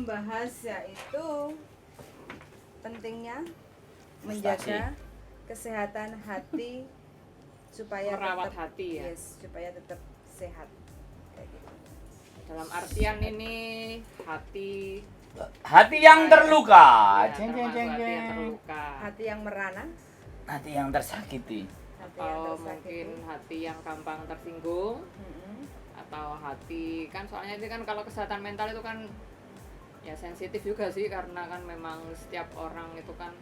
membahas yaitu pentingnya menjaga kesehatan hati supaya merawat tetap, hati ya. yes, supaya tetap sehat kayak gitu. Dalam artian ini hati Hati yang terluka. ya, Jeng, jeng, termasuk jeng, hati yang jeng. terluka Hati yang merana, Hati yang tersakiti. hati yang atau tersakiti. mungkin hati yang gampang tersinggung Mm-mm. atau hati kan soalnya itu kan kalau kesehatan mental itu kan ya sensitif juga sih karena kan memang setiap orang itu kan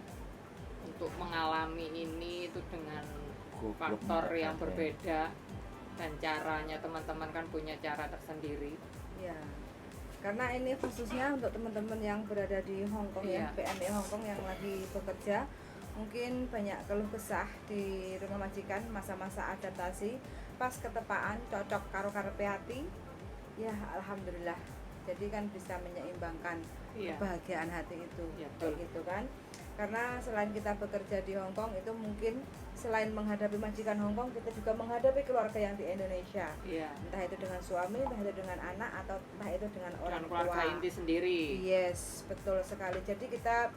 untuk mengalami ini itu dengan faktor yang berbeda dan caranya teman-teman kan punya cara tersendiri. Ya, karena ini khususnya untuk teman-teman yang berada di Hong Kong ya, Iya. PMI Hong Kong yang lagi bekerja, mungkin banyak keluh kesah di rumah majikan masa-masa adaptasi, pas ketepaan cocok karo karepe hati, ya alhamdulillah. Jadi kan bisa menyeimbangkan Iya. kebahagiaan hati itu, Iya, kayak betul. gitu kan. Karena selain kita bekerja di Hong Kong itu mungkin selain menghadapi majikan Hong Kong, kita juga menghadapi keluarga yang di Indonesia. Iya. Entah itu dengan suami, entah itu dengan anak, atau entah itu dengan orang Dan keluarga tua. inti sendiri. Yes, betul sekali. Jadi kita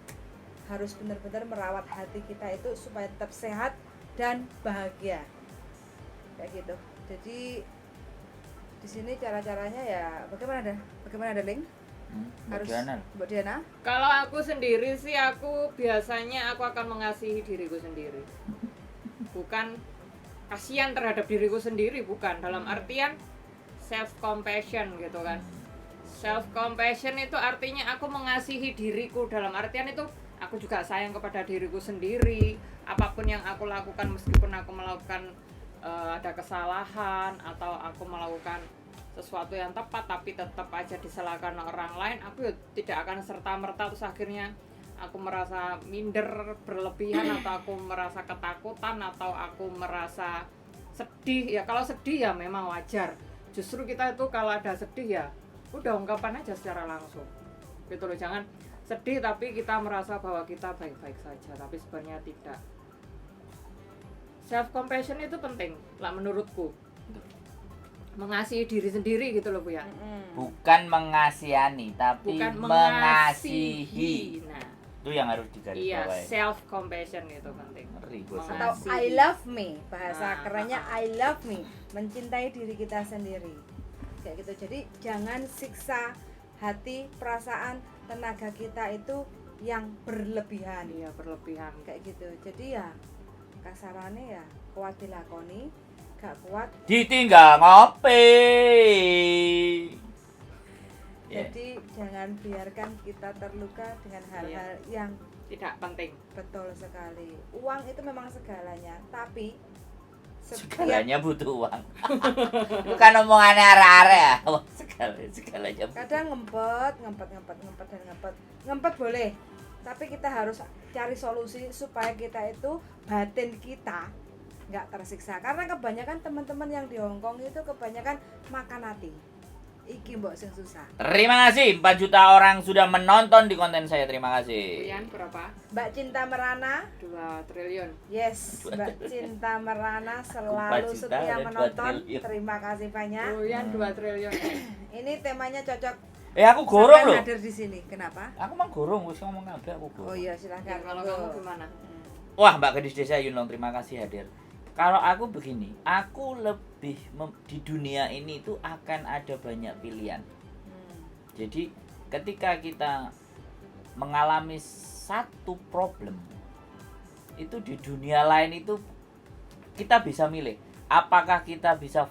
harus benar-benar merawat hati kita itu supaya tetap sehat dan bahagia. Kayak gitu. Jadi di sini cara-caranya ya bagaimana Darling? Harus Mbak Diana? Kalau aku sendiri sih aku biasanya aku akan mengasihi diriku sendiri. Bukan kasihan terhadap diriku sendiri, bukan dalam artian self compassion gitu kan. Self compassion itu artinya aku mengasihi diriku, dalam artian itu aku juga sayang kepada diriku sendiri. Apapun yang aku lakukan meskipun aku melakukan ada kesalahan atau aku melakukan sesuatu yang tepat tapi tetap aja disalahkan orang lain, aku ya tidak akan serta-merta terus akhirnya aku merasa minder berlebihan atau aku merasa ketakutan atau aku merasa sedih. Ya kalau sedih ya memang wajar. Justru kita itu kalau ada sedih ya udah ungkapan aja secara langsung. Gitu loh, jangan sedih tapi kita merasa bahwa kita baik-baik saja tapi sebenarnya tidak. Self compassion itu penting lah menurutku. Mengasihi diri sendiri gitu loh Bu ya. Bukan mengasihani, tapi Bukan mengasihi. Nah, Itu yang harus iya, digarisbawahi. self compassion itu penting. Ngeri gua Mengasihi. Atau I love me, bahasa Nah, kerennya I love me, mencintai diri kita sendiri. Kayak gitu. Jadi jangan siksa hati, perasaan, tenaga kita itu yang berlebihan. Iya, berlebihan. Kayak gitu. Jadi ya kasarannya ya kuat dilakoni, gak kuat. Ditinggal ngopi. Ya. Jadi jangan biarkan kita terluka dengan hal-hal yang Tidak penting. betul sekali. Uang itu memang segalanya, tapi setiap Segalanya butuh uang. Bukan omongannya arek-arek ya. Wah, segalanya butuh. kadang ngempet boleh, tapi kita harus cari solusi supaya kita itu batin kita nggak tersiksa. Karena kebanyakan teman-teman yang di Hongkong itu kebanyakan makan hati. Iki mbok sing susah. Terima kasih 4 juta orang sudah menonton di konten saya. Terima kasih. Kemudian berapa? Mbak Cinta Merana, 2 triliun. yes, Mbak Cinta Merana 4 selalu juta setia ada 2 menonton. triliun. Terima kasih banyak. Kemudian 2 triliun. Ini temanya cocok. Aku gorong sampean loh. hadir di sini. Kenapa? Aku mah gorong, wis ngomong kabeh aku gorong. Oh iya, silahkan. Ya, kalau monggo. kamu gimana? Wah, Mbak Gadis Desa Yunlong, terima kasih hadir. Kalau aku begini, aku lebih di dunia ini itu akan ada banyak pilihan. Jadi ketika kita mengalami satu problem, itu di dunia lain itu kita bisa milih. Apakah kita bisa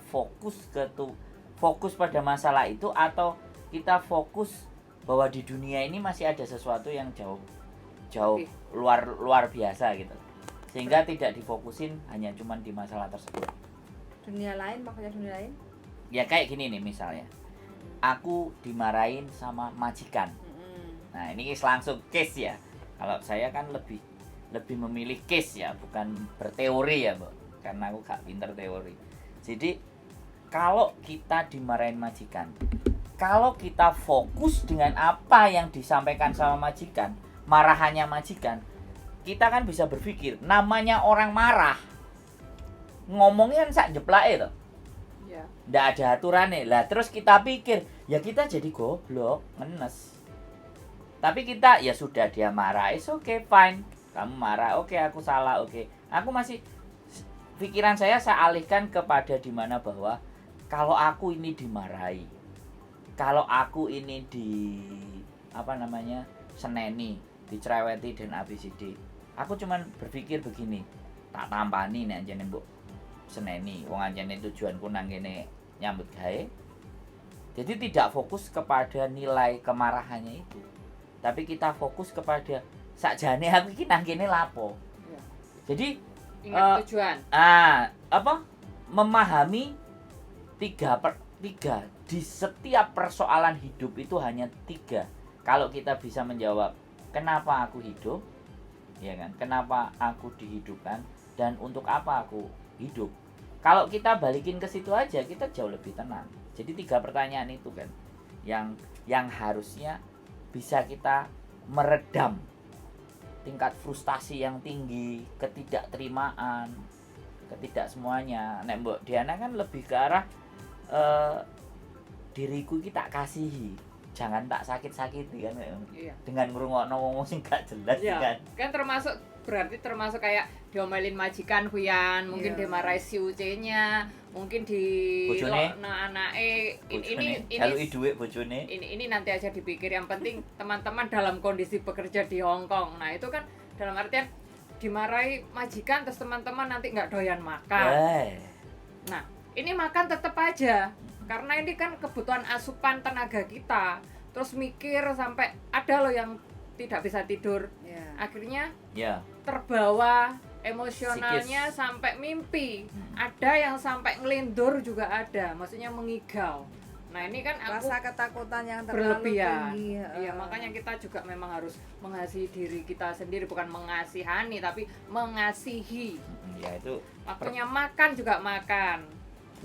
fokus pada masalah itu, atau kita fokus bahwa di dunia ini masih ada sesuatu yang jauh Oke. luar biasa gitu. Sehingga tidak difokusin hanya cuman di masalah tersebut. Dunia lain, maksudnya dunia lain? Ya kayak gini nih misalnya. Aku dimarahin sama majikan. Nah, ini langsung case ya. Kalau saya kan lebih memilih case ya, bukan berteori ya, Mbak. Karena aku gak pinter teori. Jadi kalau kita dimarahin majikan, kalau kita fokus dengan apa yang disampaikan sama majikan, marahannya majikan, kita kan bisa berpikir, namanya orang marah ngomongnya kan sak jeplake to. Ya. Nggak ada aturannya lah, terus kita pikir ya kita jadi goblok, ngenes. Tapi kita ya sudah, dia marah, it's okay, fine. Kamu marah, oke, aku salah, oke. Aku masih, pikiran saya alihkan kepada dimana bahwa kalau aku ini dimarahi, kalau aku ini seneni, dicereweti dan ABCD, aku cuman berpikir begini, tak tampani nek anjene mbok seneni, wong anjene tujuanku nang kene nyambut gawe. Jadi tidak fokus kepada nilai kemarahannya itu, tapi kita fokus kepada sakjane aku iki nang kene lapo. Ya. Jadi Ingat tujuan. Memahami 3 di setiap persoalan hidup itu hanya 3. Kalau kita bisa menjawab kenapa aku hidup, ya kan? Kenapa aku dihidupkan dan untuk apa aku hidup? Kalau kita balikin ke situ aja, kita jauh lebih tenang. Jadi 3 pertanyaan itu kan yang harusnya bisa kita meredam tingkat frustasi yang tinggi, ketidakterimaan, ketidaksemuanya. Nek Mbok Diana kan lebih ke arah diriku kita kasihi, jangan tak sakit-sakiti kan. Iya. Dengan ngrungokno wong sing gak jelas Iya. kan. Berarti termasuk kayak diomelin majikan Huyan, mungkin Iya. dimarahi si Uce-nya, mungkin di Bojone. anake. Ini Jalui duit bojone. ini nanti aja dipikir, yang penting teman-teman dalam kondisi bekerja di Hong Kong. Nah, itu kan dalam artian dimarahi majikan terus teman-teman nanti nggak doyan makan. Nah, ini makan tetap aja. Karena ini kan kebutuhan asupan tenaga kita. Terus mikir sampai ada loh yang tidak bisa tidur. Ya. Akhirnya Ya. terbawa emosionalnya sampai mimpi. Ada yang sampai ngelindur juga ada. Maksudnya mengigau. Nah, ini kan aku Rasa ketakutan yang terlalu berlebihan. tinggi. Iya, makanya kita juga memang harus mengasihi diri kita sendiri, bukan mengasihani tapi mengasihi. Ya itu Waktunya makan juga makan.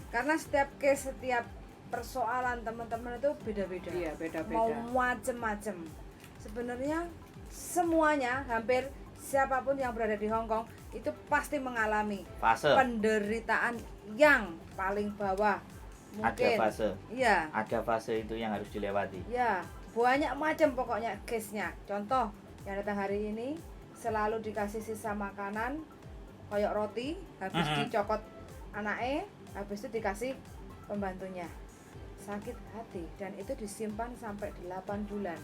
Karena setiap case, setiap persoalan teman-teman itu beda-beda. Iya, Mau beda-beda. macem-macem. Sebenarnya semuanya, hampir siapapun yang berada di Hong Kong itu pasti mengalami fase. penderitaan yang paling bawah. Mungkin. Ada fase. Iya. Ada fase itu yang harus dilewati. Ya, banyak macam pokoknya case-nya. Contoh, yang datang hari ini selalu dikasih sisa makanan koyok roti, habis dicokot anake, habis itu dikasih pembantunya. Sakit hati dan itu disimpan sampai 8 bulan.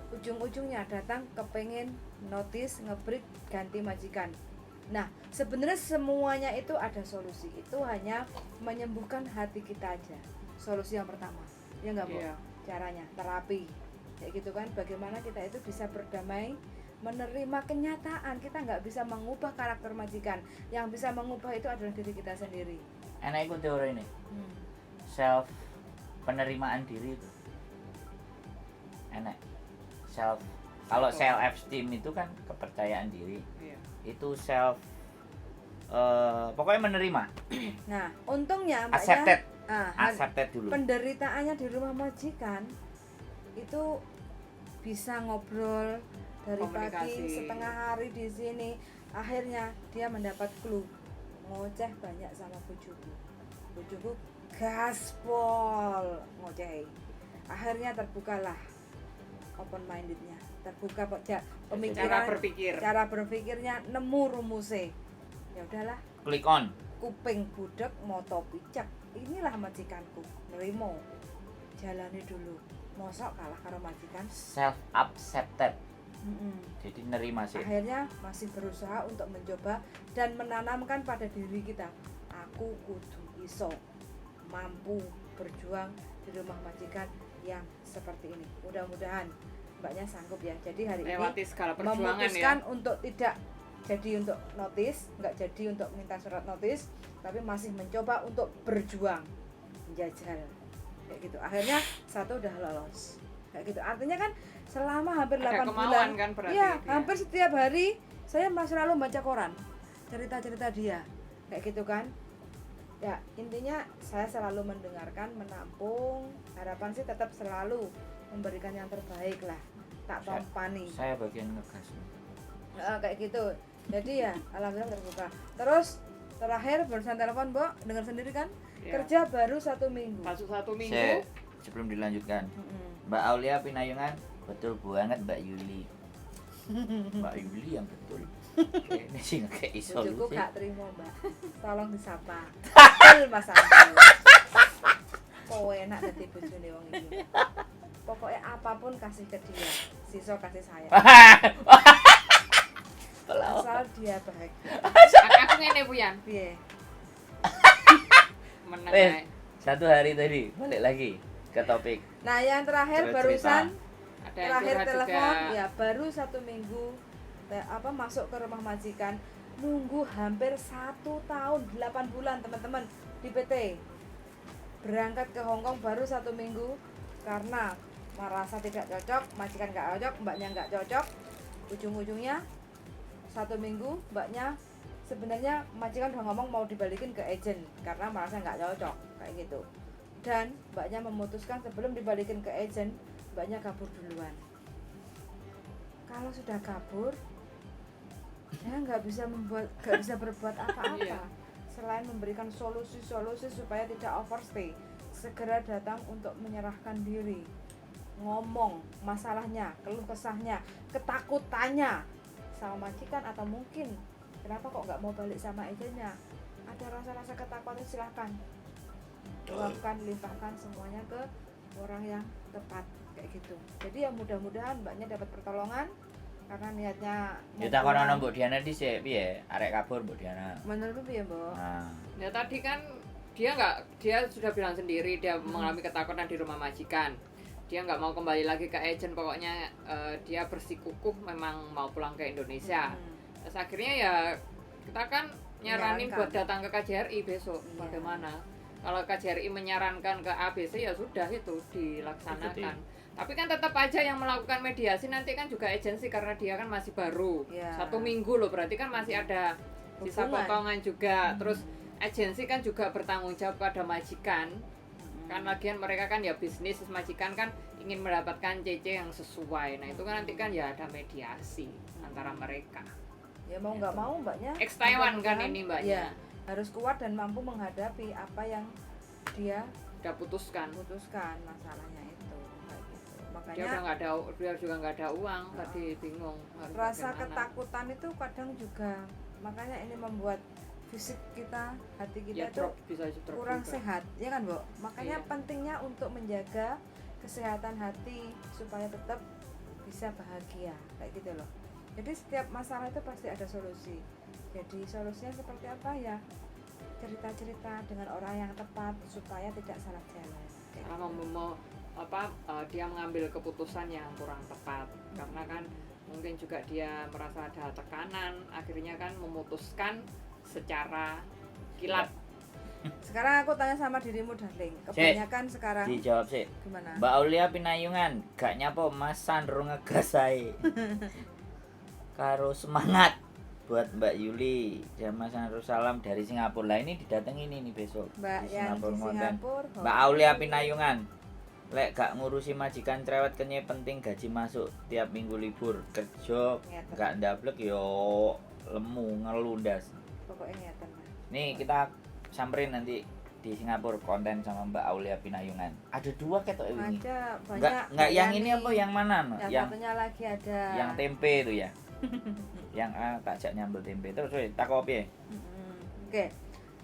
Ujung-ujungnya datang kepengen notice, ngebreak, ganti majikan. Nah, sebenarnya semuanya itu ada solusi. Itu hanya menyembuhkan hati kita aja. Solusi yang pertama. Ya enggak, Bu? Iya. Caranya terapi. Kayak gitu kan, bagaimana kita itu bisa berdamai, menerima kenyataan. Kita nggak bisa mengubah karakter majikan. Yang bisa mengubah itu adalah diri kita sendiri. Enak ikut teori ini. Self penerimaan diri itu. Enak. Kalau self esteem itu kan kepercayaan diri. Iya. Itu pokoknya menerima. Nah, untungnya Mbaknya, Accepted. ah, Accepted dulu. penderitaannya di rumah majikan itu bisa ngobrol dari pagi Komunikasi. setengah hari di sini. Akhirnya dia mendapat clue, ngoceh banyak sama bojoku. Bojoku gaspol ngocehi. Akhirnya terbukalah open mindednya, terbuka pemikiran, cara berpikirnya nemu rumusnya. Ya udahlah, Click on. kuping budek moto picek, inilah majikanku, nerimo, jalani dulu, mosok kalah karo majikan. Self accepted. Jadi nerima sih. Akhirnya masih berusaha untuk mencoba dan menanamkan pada diri kita, aku kudu iso mampu berjuang di rumah majikan yang seperti ini. Mudah-mudahan Mbaknya sanggup ya. Jadi hari Lewati ini segala perjuangan memutuskan ya. untuk tidak jadi untuk notice, nggak jadi untuk minta surat notice, tapi masih mencoba untuk berjuang, menjajal kayak gitu. Akhirnya satu udah lolos kayak gitu. Artinya kan selama hampir Ada 8 kemauan bulan kan berarti ya, dia. hampir setiap hari saya masih selalu baca koran, cerita-cerita dia kayak gitu kan. Ya, intinya saya selalu mendengarkan, menampung, harapan sih tetap selalu memberikan yang terbaik lah, tak tompani. Saya bagian ngegas. Kayak gitu. Jadi ya alhamdulillah terbuka. Terus terakhir barusan telepon, Mbok, dengar sendiri kan? Ya. Kerja baru 1 minggu. Masuk 1 minggu. Sebelum dilanjutkan, Mbak Aulia Pinayungan Betul banget Mbak Yuli. Mbak Yuli yang betul. Ini sih kayak iso. Bojoku gak terima, Mbak. Tolong disapa. Betul Mas Andi. Kowe enak dadi bojone wong iki. Pokoknya apapun kasih ke dia, sisa kasih saya. Asal dia bahagia. Aku ngene Puyan. Piye? Meneng Eh. ae. Satu hari tadi balik lagi ke topik. Nah, yang terakhir Cerita. barusan Ada yang terakhir curhat telepon juga. ya baru 1 minggu masuk ke rumah majikan, nunggu hampir 1 tahun 8 bulan teman-teman di PT. Berangkat ke Hongkong baru 1 minggu karena merasa tidak cocok, majikan nggak cocok, mbaknya nggak cocok. Ujung-ujungnya 1 minggu mbaknya sebenarnya majikan udah ngomong mau dibalikin ke agent karena merasa nggak cocok kayak gitu. Dan mbaknya memutuskan sebelum dibalikin ke agent, mbaknya kabur duluan. Kalau sudah kabur, saya nggak bisa berbuat apa-apa Iya. selain memberikan solusi-solusi supaya tidak overstay. Segera datang untuk menyerahkan diri, ngomong masalahnya, keluh kesahnya, ketakutannya sama majikan, atau mungkin kenapa kok nggak mau balik sama agennya, ada rasa-rasa ketakutan, silahkan luapkan, limpahkan semuanya ke orang yang tepat kayak gitu. Jadi ya mudah-mudahan mbaknya dapat pertolongan karena niatnya mau Ya takono pulang. Mbok Diana dhisik piye? Arek kabur Mbok Diana. Menurutmu piye, Mbok? Nah, Ya tadi kan dia sudah bilang sendiri dia mengalami ketakutan di rumah majikan. Dia nggak mau kembali lagi ke agent, pokoknya dia bersikukuh memang mau pulang ke Indonesia. Terus akhirnya ya kita kan nyaranin Menyarankan. buat datang ke KJRI besok. Iya. Bagaimana? Kalau KJRI menyarankan ke ABC ya sudah itu dilaksanakan. Tapi kan tetap aja yang melakukan mediasi nanti kan juga agensi karena dia kan masih baru. Iya. 1 minggu loh, berarti kan masih ada sisa Hubungan. potongan juga. Terus agensi kan juga bertanggung jawab pada majikan. Kan lagian mereka kan ya bisnis, majikan kan ingin mendapatkan CC yang sesuai. Nah itu kan nanti kan ya ada mediasi antara mereka. Ya mau nggak mau mbaknya Ex Taiwan kan mudah-mudahan, ini mbaknya. ya, harus kuat dan mampu menghadapi apa yang dia Udah putuskan. putuskan masalahnya itu kayak gitu. Dia Makanya dia juga nggak ada uang, tadi bingung harus rasa bagaimana. ketakutan itu kadang juga, makanya ini membuat fisik kita, hati kita Ya itu drop, bisa drop kurang juga. sehat, ya kan, Bu? Makanya Iya. pentingnya untuk menjaga kesehatan hati supaya tetap bisa bahagia kayak gitu loh. Jadi setiap masalah itu pasti ada solusi. Jadi solusinya seperti apa ya? Cerita-cerita dengan orang yang tepat supaya tidak salah jalan. Kayak Karena dia mengambil keputusan yang kurang tepat karena kan mungkin juga dia merasa ada tekanan, akhirnya kan memutuskan secara kilat. Sekarang aku tanya sama dirimu, darling. Kebanyakan sekarang dijawab sih. gimana? Mbak Aulia Pinayungan, gak nyapa Mas Sandro ngegas ae. Karo semangat buat Mbak Yuli. Mas Sandro salam dari Singapura. Lah ini didatangi ini nih besok. Mbak di yang di ngonten. Singapura. Mbak Aulia Pinayungan. Lek gak ngurusi majikan cerewet kenye penting gaji masuk tiap minggu libur. Kerja Ngeten. gak ndablek yo lemu ngelundas. Pokoknya ngeten. Mas. Nih kita samperin nanti di Singapura konten sama Mbak Aulia Pinayungan. Ada 2 ketok ini. Ada banyak. Enggak yang Yani. ini apa yang mana? No? Yang satunya lagi ada. Yang tempe itu ya. Yang tak jak nyambel tempe. Terus weh tak kopi. Oke.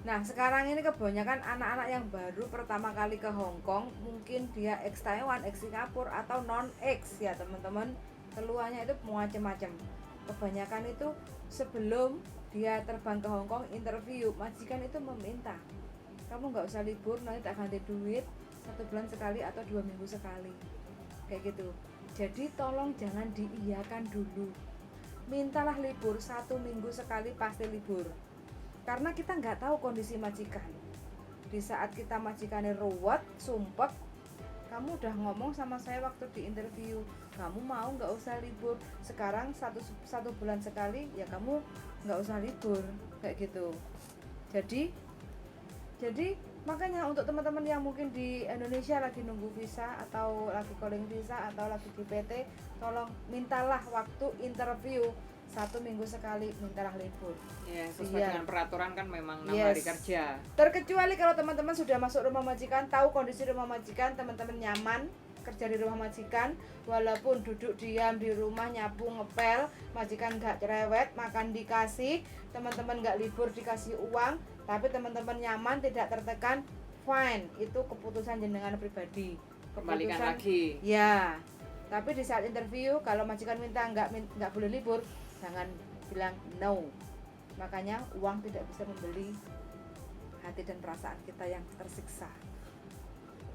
Nah, sekarang ini kebanyakan anak-anak yang baru pertama kali ke Hong Kong, mungkin dia ex Taiwan, ex Singapura atau non ex ya, teman-teman. Keluarnya itu macam-macam. Kebanyakan itu sebelum dia terbang ke Hong Kong interview, majikan itu meminta, kamu nggak usah libur, nanti tak ganti duit 1 bulan sekali atau 2 minggu sekali kayak gitu. Jadi tolong jangan diiyakan dulu, mintalah libur 1 minggu sekali, pasti libur, karena kita nggak tahu kondisi majikan. Di saat kita majikannya ruwet, sumpek, kamu udah ngomong sama saya waktu di interview, kamu mau nggak usah libur, sekarang satu bulan sekali, ya kamu nggak usah libur kayak gitu. Jadi makanya untuk teman-teman yang mungkin di Indonesia lagi nunggu visa atau lagi calling visa atau lagi di PT, tolong mintalah waktu interview 1 minggu sekali, mintalah libur. Ya, sesuai Iya. dengan peraturan kan memang 6 Yes. hari kerja. Terkecuali kalau teman-teman sudah masuk rumah majikan, tahu kondisi rumah majikan, teman-teman nyaman, kerja di rumah majikan, walaupun duduk diam di rumah nyapu ngepel, majikan nggak cerewet, makan dikasih, teman-teman nggak libur dikasih uang, tapi teman-teman nyaman tidak tertekan, fine, itu keputusan jenengan pribadi. Kembalikan Keputusan, lagi. ya. Tapi di saat interview kalau majikan minta nggak boleh libur, jangan bilang no. Makanya uang tidak bisa membeli hati dan perasaan kita yang tersiksa.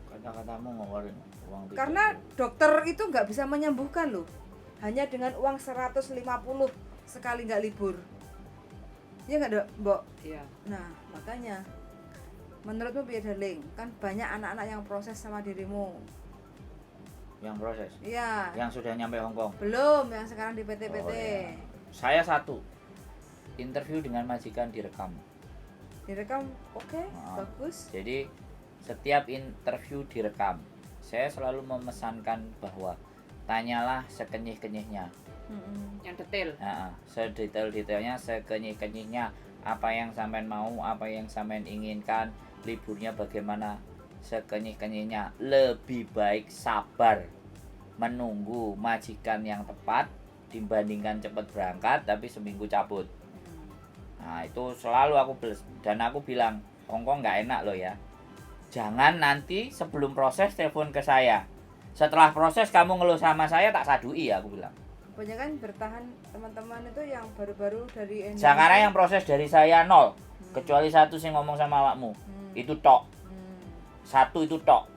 Kata-katamu ngeluarin uang tidak. Karena dokter itu nggak bisa menyembuhkan loh, hanya dengan uang 150 sekali nggak libur. Ya nggak dok, Mbok? Iya. Nah makanya menurutmu piye darling? Kan banyak anak-anak yang proses sama dirimu. Yang proses, Iya. yang sudah nyampe Hong Kong. Belum yang sekarang di PT-PT. Oh, iya. Saya satu interview dengan majikan direkam. Direkam, oke, Ah. bagus. Jadi setiap interview direkam. Saya selalu memesankan bahwa tanyalah sekenyih-kenyihnya. Yang detail. Nah, sedetail-detailnya, sekenyih-kenyihnya, apa yang sampean mau, apa yang sampean inginkan, liburnya bagaimana, sekenyih-kenyihnya. Lebih baik sabar menunggu majikan yang tepat dibandingkan cepat berangkat tapi seminggu cabut. Nah itu selalu aku dan aku bilang, Hongkong nggak enak loh ya, jangan nanti sebelum proses telepon ke saya, setelah proses kamu ngeluh sama saya tak sadui ya, aku bilang. Banyak kan bertahan teman-teman itu yang baru-baru dari Indonesia. Sekarang yang proses dari saya nol, kecuali satu sih ngomong sama awakmu, itu tok, satu itu tok,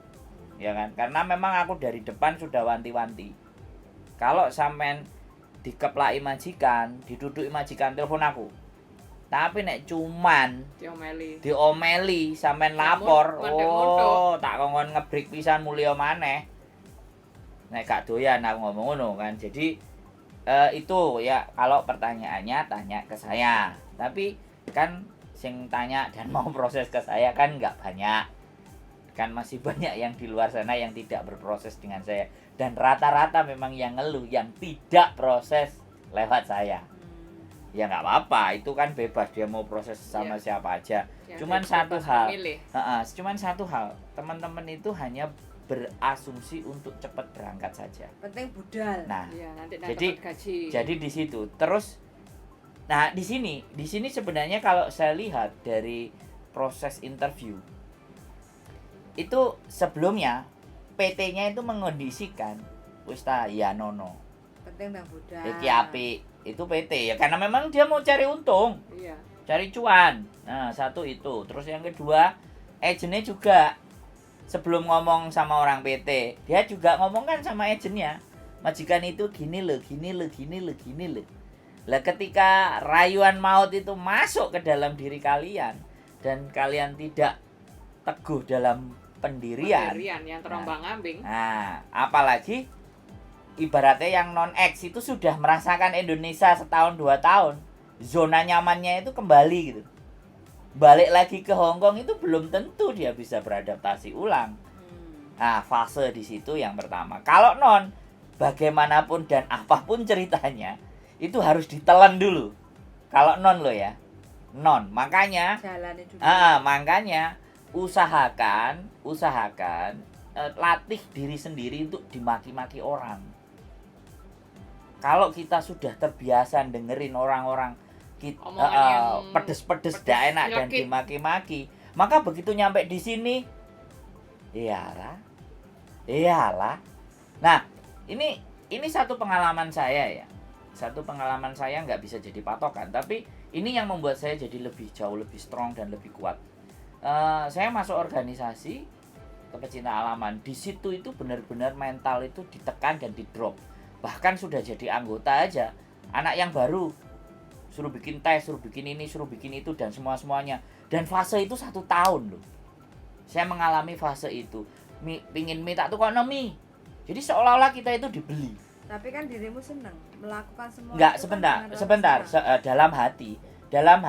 ya kan? Karena memang aku dari depan sudah wanti-wanti, kalau sampean dikeplaki majikan, diduduki majikan, telepon aku. Tapi nek cuman diomeli sampean lapor, oh tak kongkon ngebrik pisan mulya maneh. Nek gak doyan aku ngomong ngono kan. Jadi itu ya kalau pertanyaannya tanya ke saya. Tapi kan sing tanya dan mau proses ke saya kan nggak banyak. Kan masih banyak yang di luar sana yang tidak berproses dengan saya. Dan rata-rata memang yang ngeluh yang tidak proses lewat saya. Ya nggak apa-apa, itu kan bebas dia mau proses sama siapa aja. Ya, cuman satu hal, cuman teman-teman itu hanya berasumsi untuk cepat berangkat saja. Penting budal. Nah, ya, nanti jadi gaji. jadi di situ. Terus, nah di sini sebenarnya kalau saya lihat dari proses interview itu sebelumnya PT-nya itu mengondisikan, wis ta ya nono. Penting bang budal. Iki apik. Itu PT ya karena memang dia mau cari untung, Iya. cari cuan. Nah satu itu, terus yang kedua agentnya juga sebelum ngomong sama orang PT dia juga ngomong kan sama agentnya, majikan itu gini loh. Lah ketika rayuan maut itu masuk ke dalam diri kalian dan kalian tidak teguh dalam pendirian yang terombang-ambing. Nah apalagi ibaratnya yang non-X itu sudah merasakan Indonesia setahun 2 tahun, zona nyamannya itu kembali gitu, balik lagi ke Hong Kong itu belum tentu dia bisa beradaptasi ulang. Nah fase di situ yang pertama. Kalau non, bagaimanapun dan apapun ceritanya itu harus ditelan dulu. Kalau non lo ya, non. Makanya makanya usahakan latih diri sendiri untuk dimaki-maki orang. Kalau kita sudah terbiasa dengerin orang-orang pedes-pedes dak enak dan dimaki-maki, maka begitu nyampe di sini, iyalah. Nah, ini satu pengalaman saya ya. Satu pengalaman saya nggak bisa jadi patokan, tapi ini yang membuat saya jadi jauh lebih strong dan lebih kuat. Saya masuk organisasi pecinta alaman. Di situ itu benar-benar mental itu ditekan dan di-drop. Bahkan sudah jadi anggota aja, anak yang baru suruh bikin tes, suruh bikin ini, suruh bikin itu dan semuanya. Dan fase itu 1 tahun loh. Saya mengalami fase itu. Pingin minta tuh kok mie. Jadi seolah-olah kita itu dibeli. Tapi kan dirimu senang melakukan semua. Enggak, sebentar. Dalam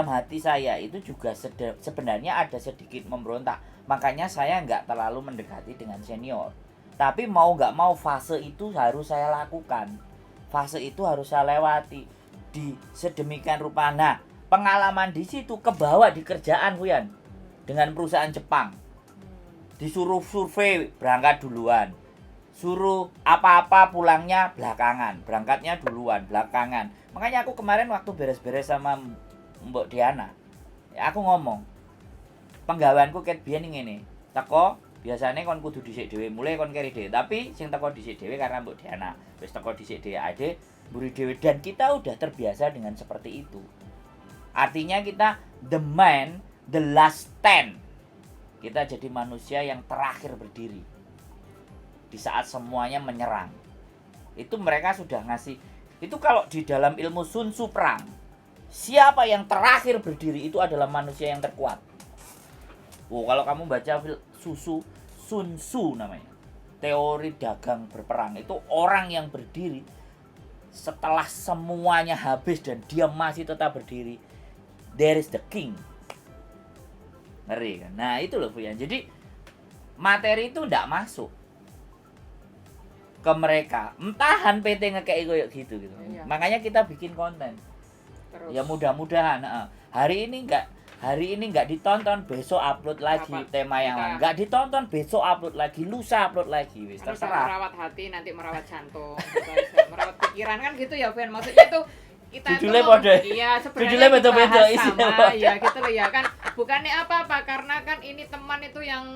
hati saya itu juga sebenarnya ada sedikit memberontak. Makanya saya nggak terlalu mendekati dengan senior. Tapi mau nggak mau fase itu harus saya lakukan. Fase itu harus saya lewati di sedemikian rupa. Nah, pengalaman di situ kebawa di kerjaan Huyan dengan perusahaan Jepang. disuruh survei berangkat duluan, suruh apa-apa pulangnya belakangan, berangkatnya duluan belakangan. Makanya aku kemarin waktu beres-beres sama Mbok Diana, ya aku ngomong penggaweanku ket biyen ngene, teko biasanya kon kudu dhisik dhewe, mulai kon keri dhewe, tapi sing teko dhisik dhewe karena Mbok Diana wis teko dhisik dhewe ade mburi dhewe, dan kita udah terbiasa dengan seperti itu. Artinya kita the man, the last stand. Kita jadi manusia yang terakhir berdiri di saat semuanya menyerang. Itu mereka sudah ngasih. Itu kalau di dalam ilmu Sun Tzu perang, siapa yang terakhir berdiri itu adalah manusia yang terkuat. Kalau kamu baca Sun Tzu namanya, teori dagang berperang, itu orang yang berdiri setelah semuanya habis dan dia masih tetap berdiri. There is the king. Ngeri kan? Nah itu loh Fuyan. Jadi materi itu ndak masuk ke mereka. Entahan PT ngekei kayak gitu. Iya. Makanya kita bikin konten. Terus Ya mudah-mudahan hari ini nggak ditonton, besok upload lagi Rapat. tema yang Kita- lain. Nggak ditonton, besok upload lagi, lusa upload lagi. Wis Kan bisa terserah. merawat hati, nanti merawat jantung, bisa merawat pikiran kan gitu ya, Fen. Maksudnya tuh kita Judulnya tuh, podo. iya sebenarnya Judulnya beda-beda, dibahas isinya sama, podo. ya gitu loh ya kan. Bukannya apa-apa, karena kan ini teman itu yang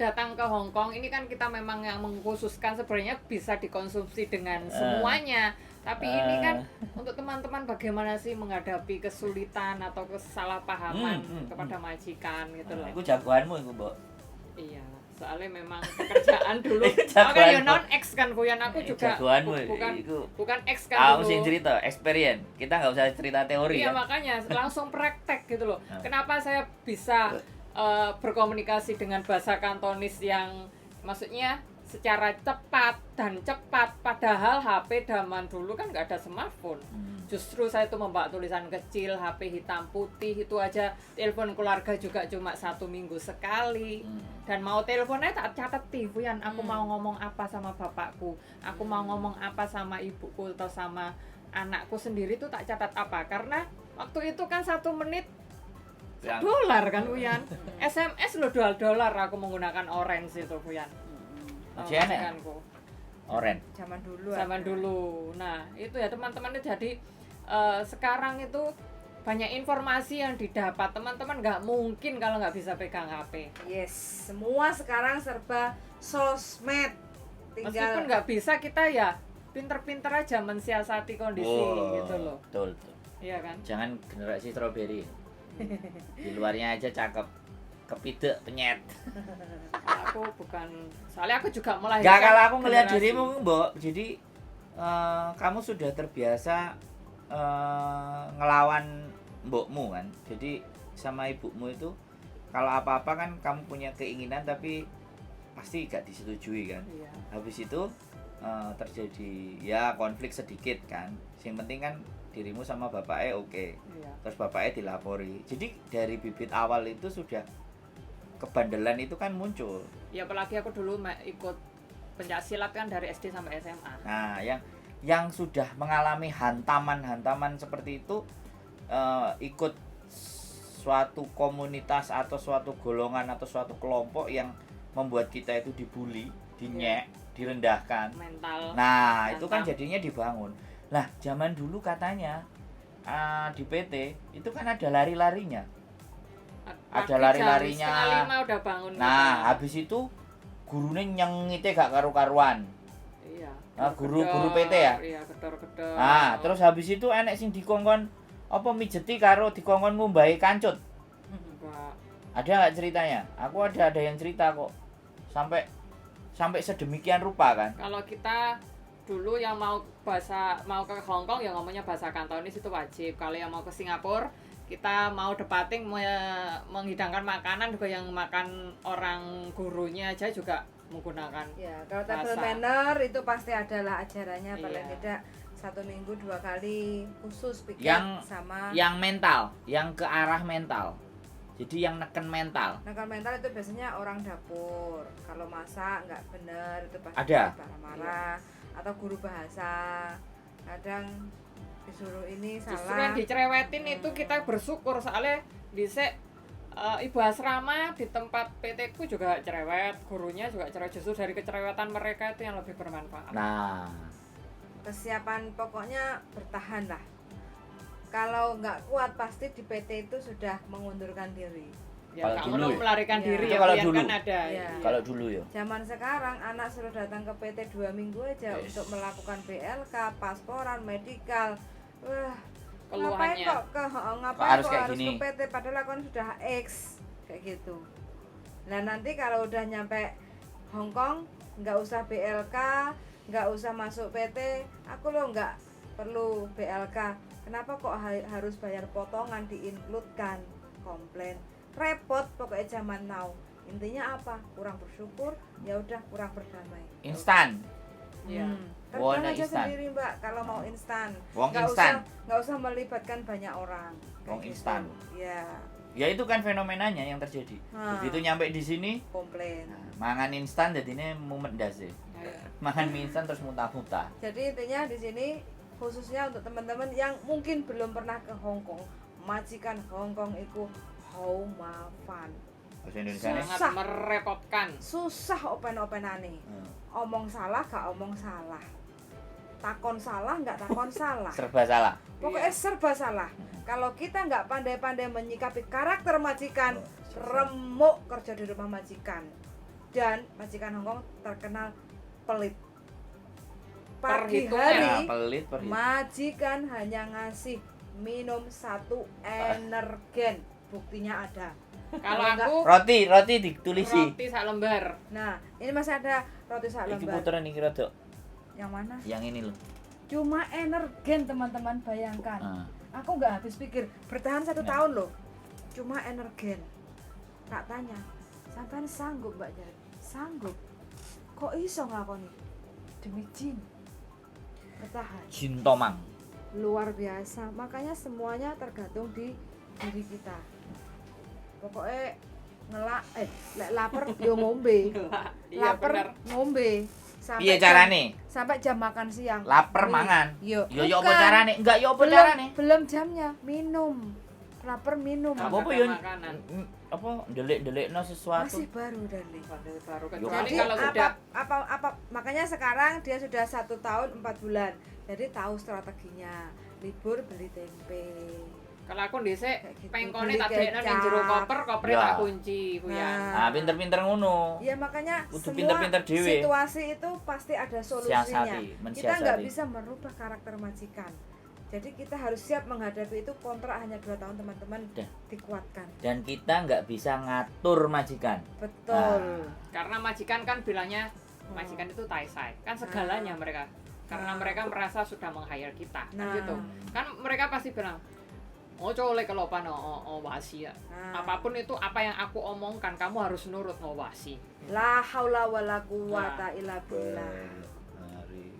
datang ke Hong Kong, ini kan kita memang yang mengkhususkan sebenarnya bisa dikonsumsi dengan semuanya. Tapi ini kan untuk teman-teman bagaimana sih menghadapi kesulitan atau kesalahpahaman kepada majikan gitu loh. Iku jagoanmu iku, Mbok. Iya, soalnya memang pekerjaan dulu. Jagoan Oke, ya kok. non X kan Fuyan, aku juga Jagoanmu bukan iku. X kan Kamu dulu. sing cerita, experience. Kita nggak usah cerita teori Iya ya. makanya langsung praktek gitu loh. Nah. Kenapa saya bisa berkomunikasi dengan bahasa Kantonis yang maksudnya secara cepat, padahal HP zaman dulu kan nggak ada smartphone. Justru saya tuh membawa tulisan kecil, HP hitam putih, itu aja telepon keluarga juga cuma 1 minggu sekali. Dan mau teleponnya tak catat Fuyan, aku mau ngomong apa sama bapakku, aku mau ngomong apa sama ibuku atau sama anakku sendiri tuh tak catat apa, karena waktu itu kan 1 menit Yang- $1 kan Fuyan. SMS lo $2 aku menggunakan Orange itu Fuyan. Masih enak? majikanku. Oren. Zaman dulu. Zaman ada. dulu. Nah, itu ya teman-teman itu jadi sekarang itu banyak informasi yang didapat. Teman-teman nggak mungkin kalau nggak bisa pegang HP. Yes, semua sekarang serba sosmed. Meskipun Tinggal nggak bisa, kita ya pinter-pinter aja mensiasati kondisi gitu loh. Betul, betul. Iya kan? Jangan generasi strawberry. Di luarnya aja cakep, kepidek penyet. Aku bukan, soalnya aku juga melahirkan. Gak, kalau aku ngelihat generasi. dirimu Mbok, jadi kamu sudah terbiasa ngelawan mbokmu kan. Jadi sama ibumu itu kalau apa-apa kan kamu punya keinginan tapi pasti gak disetujui kan. Iya. Habis itu terjadi ya konflik sedikit kan. Yang penting kan dirimu sama bapaknya oke. Iya. Terus bapaknya dilapori. Jadi dari bibit awal itu sudah kebandelan itu kan muncul. Ya apalagi aku dulu ikut pencak silat kan dari SD sampai SMA. Nah, yang sudah mengalami hantaman-hantaman seperti itu ikut suatu komunitas atau suatu golongan atau suatu kelompok yang membuat kita itu dibully, dinyek, direndahkan. Mental. Nah, itu kan Hantam. jadinya dibangun. Nah, zaman dulu katanya di PT itu kan ada lari-larinya. Pagi Ada lari-larinya. jam 4:30 udah bangun. Nah, gitu. habis itu gurunya nyengite gak karu-karuan. Iya. Nah, guru Gedor, PT ya? Iya, gedor-gedor. Nah, terus habis itu enek sing dikongkon apa mijeti karo dikongkon ngumbahi kancut. Enggak. Ada nggak ceritanya? Aku ada yang cerita kok. Sampai sedemikian rupa kan. Kalau kita dulu yang mau ke Hong Kong ya ngomongnya bahasa Kantonis itu wajib. Kalau yang mau ke Singapura, kita mau debating menghidangkan makanan juga yang makan orang gurunya aja juga menggunakan. ya kalau table Bahasa. manner itu pasti adalah ajarannya paling Iya. tidak 1 minggu 2 kali khusus pikir Yang- sama Yang mental, yang ke arah mental. Jadi yang neken mental. Nah kalau mental itu biasanya orang dapur, kalau masak nggak bener itu pasti Ada. marah-marah, atau guru bahasa kadang disuruh ini Justru salah. yang dicerewetin itu kita bersyukur soalnya dhisik ibu asrama di tempat PT ku juga cerewet, gurunya juga cerewet. Justru dari kecerewetan mereka itu yang lebih bermanfaat. Nah, Kesiapan pokoknya bertahan lah. Kalau nggak kuat pasti di PT itu sudah mengundurkan diri. Ya Kalau nggak dulu perlu ya? melarikan Iya. diri Itu ya, kalau Pian, dulu. kan ada. Iya. Iya. kalau dulu ya. Zaman sekarang anak suruh datang ke PT 2 minggu aja Yes. untuk melakukan BLK, pasporan, medikal. Wah, ngapain Keluhannya. kok ngapain harus kok kayak harus gini? ke PT padahal aku kan sudah X kayak gitu. Nah nanti kalau udah nyampe Hong Kong nggak usah BLK, nggak usah masuk PT, aku loh nggak perlu BLK. Kenapa kok harus bayar potongan di-include-kan? Komplain, repot pokoknya zaman now. Intinya apa? Kurang bersyukur, ya udah kurang berdamai. Instan. Iya. Terbang Wona aja instan. sendiri mbak kalau mau instan. Wong Nggak instan. nggak usah melibatkan banyak orang. Kayak Wong gitu. instan. Ya, Ya itu kan fenomenanya yang terjadi. Ah. Begitu nyampe di sini, komplain. nah, mangan instan jadinya mumet dasi. Iya. Makan mie instan terus muntah-muntah. Jadi intinya di sini khususnya untuk teman-teman yang mungkin belum pernah ke Hong Kong, majikan Hong Kong itu how fun. Bahasa Indonesia nih. Sangat Susah. merepotkan. Susah open-openane. Omong salah gak omong salah. Takon salah nggak takon salah. Serba salah. Pokoknya serba salah. Kalau kita nggak pandai-pandai menyikapi karakter majikan, remuk kerja di rumah majikan. Dan majikan Hong Kong terkenal pelit. Pagi Perhitungan. hari Ya, pelit. majikan hanya ngasih minum 1 energen. Buktinya ada. Kalau Kalau aku Roti ditulisi. roti sak lembar. Nah, ini masih ada roti sak Iki lembar. puteran iki rada. Yang mana? Yang ini loh. Cuma energen teman-teman, bayangkan. Ah. Aku nggak habis pikir, bertahan 1 Nah. tahun loh. Cuma energen. Tak tanya, sampean sanggup Mbak Jari? Sanggup. Kok iso nglakoni? Demi jin. Bertahan. Jin tomang. Luar biasa. Makanya semuanya tergantung di diri kita. Pokoknya lek lapar yo ngombe. Iya Lapar benar. ngombe. Piye carane? Sampai jam makan siang. Lapar Wih, mangan. Yo, Yo apa bukan. carane? Enggak yo apa belum, carane? belum jamnya, minum. Lapar minum. Apa Ada yo? makanan. Apa ndelik-ndelikno sesuatu. Masih baru Dali. Baru Yo, kecuali Jadi kalau sudah apa makanya sekarang dia sudah 1 tahun 4 bulan. Jadi tahu strateginya. Libur beli tempe. kalau aku dhisik Kayak gitu. pengkone Beli tak dekno ning jero kecap. koper Ya. tak kunci, Bu ya. Ah, pinter-pinter ngono. Ya makanya Kudu semua pinter-pinter dhewe. situasi itu pasti ada solusinya. Siasati, Kita mensiasati. nggak bisa merubah karakter majikan. Jadi kita harus siap menghadapi itu. Kontrak hanya 2 tahun teman-teman, Dah. dikuatkan. Dan kita nggak bisa ngatur majikan. Betul. Karena majikan kan bilangnya majikan itu taisai. Kan segalanya mereka. Karena mereka merasa sudah meng-hire kita. Kan Nah. gitu. Kan mereka pasti bilang, "Oh, colek kalau apa no wasi ya." Nah. Apapun itu apa yang aku omongkan kamu harus nurut ngawasi. La haula wala quwata illa billah. Hari.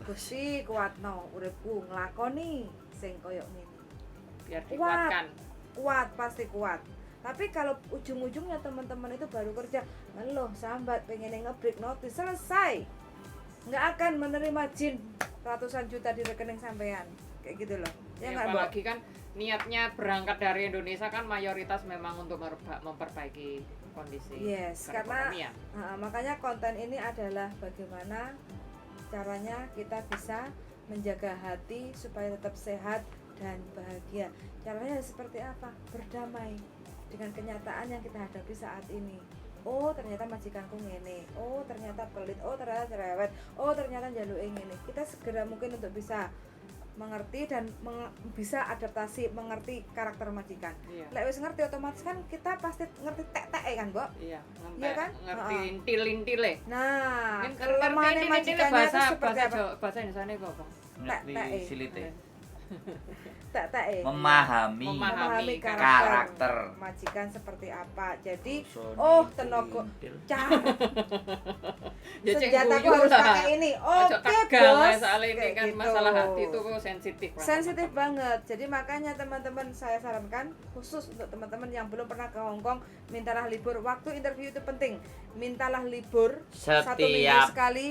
Gusti kuatno uripku nglakoni sing koyo ngene. Biar Kuat. dikuatkan. Kuat, pasti kuat. Tapi kalau ujung-ujungnya teman-teman itu baru kerja, ngeluh, sambat, pengen nge-break notice, selesai. Nggak akan menerima jin ratusan juta di rekening sampean. Kayak gitu loh. Ya nggak, Mbak? Apalagi kan niatnya berangkat dari Indonesia kan mayoritas memang untuk memperbaiki kondisi Yes, karena perekonomian. makanya konten ini adalah bagaimana caranya kita bisa menjaga hati supaya tetap sehat dan bahagia. Caranya seperti apa? Berdamai dengan kenyataan yang kita hadapi saat ini. Oh ternyata majikanku ngene, oh ternyata pelit, oh ternyata cerewet, oh ternyata njaluke ngene. Kita segera mungkin untuk bisa mengerti dan bisa adaptasi, mengerti karakter majikan. Iya. Lek wis ngerti otomatis kan kita pasti ngerti tek-teke kan, Mbok? Iya, Iya kan? ngerti Heeh. intil-intile. Nah, Mungkin kelemahan intil-intile majikannya bahasa itu seperti bahasa apa? Jawa, bahasa Indonesia kok apa? Ngerti Tak, silite. Tek-teke. Memahami Memahami karakter. majikan seperti apa. Jadi, Bosone oh tenaga intil. cara Ya, cek senjataku guyu harus lah. pakai ini. Ojo Oke, tegang lah, Bos. soalnya ini Kayak kan gitu. masalah hati itu sensitif. lah, Sensitif teman-teman. banget. Jadi makanya teman-teman saya sarankan khusus untuk teman-teman yang belum pernah ke Hong Kong, mintalah libur. Waktu interview itu penting. Mintalah libur 1 minggu Setiap sekali.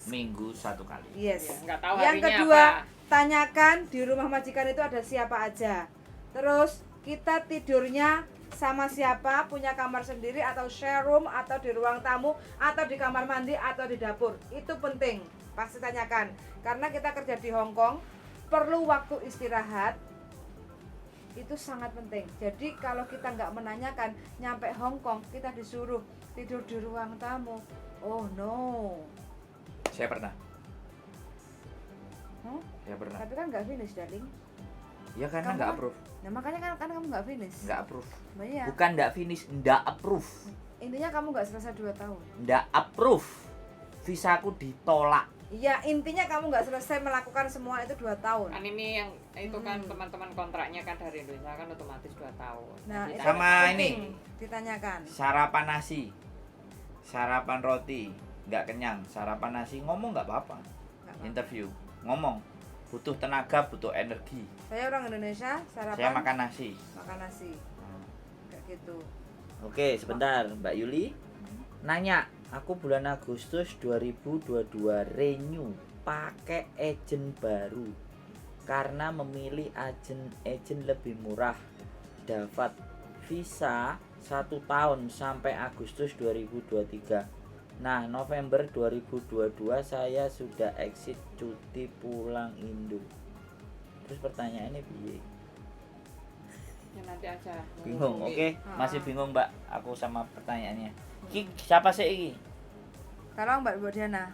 minggu 1 kali. Yes. Iya, nggak tahu Yang harinya kedua, apa. tanyakan di rumah majikan itu ada siapa aja. Terus kita tidurnya sama siapa, punya kamar sendiri atau share room atau di ruang tamu atau di kamar mandi atau di dapur. Itu penting, pasti tanyakan. Karena kita kerja di Hong Kong, perlu waktu istirahat. Itu sangat penting. Jadi kalau kita nggak menanyakan, nyampe Hong Kong kita disuruh tidur di ruang tamu. Oh no. Saya pernah. Huh? Saya pernah. Tapi kan nggak finish, darling. Ya karena Kamu nggak kan- approve. Nah makanya kan kamu nggak finish. Nggak approve. Nah, iya. Bukan nggak finish, nggak approve. Intinya kamu nggak selesai 2 tahun. Nggak approve. Visaku ditolak. Iya, intinya kamu nggak selesai melakukan semua itu 2 tahun. Kan ini yang itu kan Hmm. teman-teman kontraknya kan dari Indonesia kan otomatis 2 tahun. Nah, Jadi itu Sama penting ini. ditanyakan. Sarapan nasi, sarapan roti, nggak kenyang. Sarapan nasi ngomong nggak apa-apa. Nggak apa-apa. Interview ngomong. Butuh tenaga, butuh energi. Saya orang Indonesia, Saya sarapan makan nasi. makan nasi. Kayak gitu. Oke, sebentar, Mbak Yuli. Nanya, aku bulan Agustus 2022 renew pakai agent baru karena memilih agent lebih murah. Dapat visa 1 tahun sampai Agustus 2023. Nah, November 2022 saya sudah exit cuti pulang Indo. Terus pertanyaannya piye? ya nanti aja. Bingung, oke? Ah. Masih bingung, Mbak. Aku sama pertanyaannya. Ki, siapa sih ini? Tolong Mbak Diana.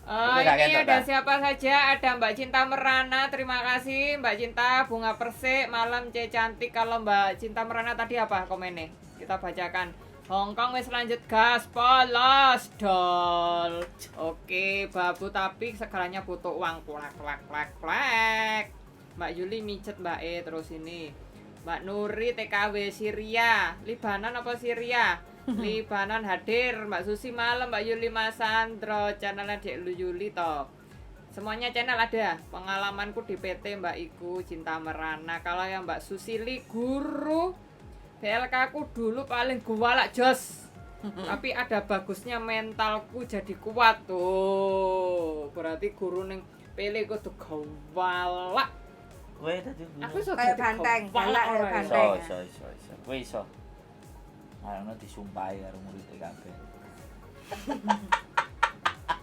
Oke, tak Ini ketok, ada tak? siapa saja? Ada Mbak Cinta Merana, terima kasih Mbak Cinta. Bunga Persik, Malam C Cantik. Kalau Mbak Cinta Merana tadi apa komennya? Kita bacakan. Hongkong wis lanjut gas polos dol. Oke, babu tapi segalanya butuh uang. Plak plak plak plak. Mbak Yuli micet Mbak E terus ini. Mbak Nuri TKW Syria, Libanon apa Syria? Libanon hadir. Mbak Susi malam, Mbak Yuli Mas Sandro, channelnya Dek Lu Yuli toh. Semuanya channel ada. Pengalamanku di PT Mbak Iku Cinta Merana. Kalau yang Mbak Susili guru BLK ku dulu paling guwalak jos. Tapi ada bagusnya mentalku jadi kuat tuh. Berarti guru ning pele kudu guwalak. Kowe tadi Aku iso Kayak jadi banteng, guwalak galak kayak ora ya? banteng. iso. Kowe iso. Ana disumpahi karo murid kabeh.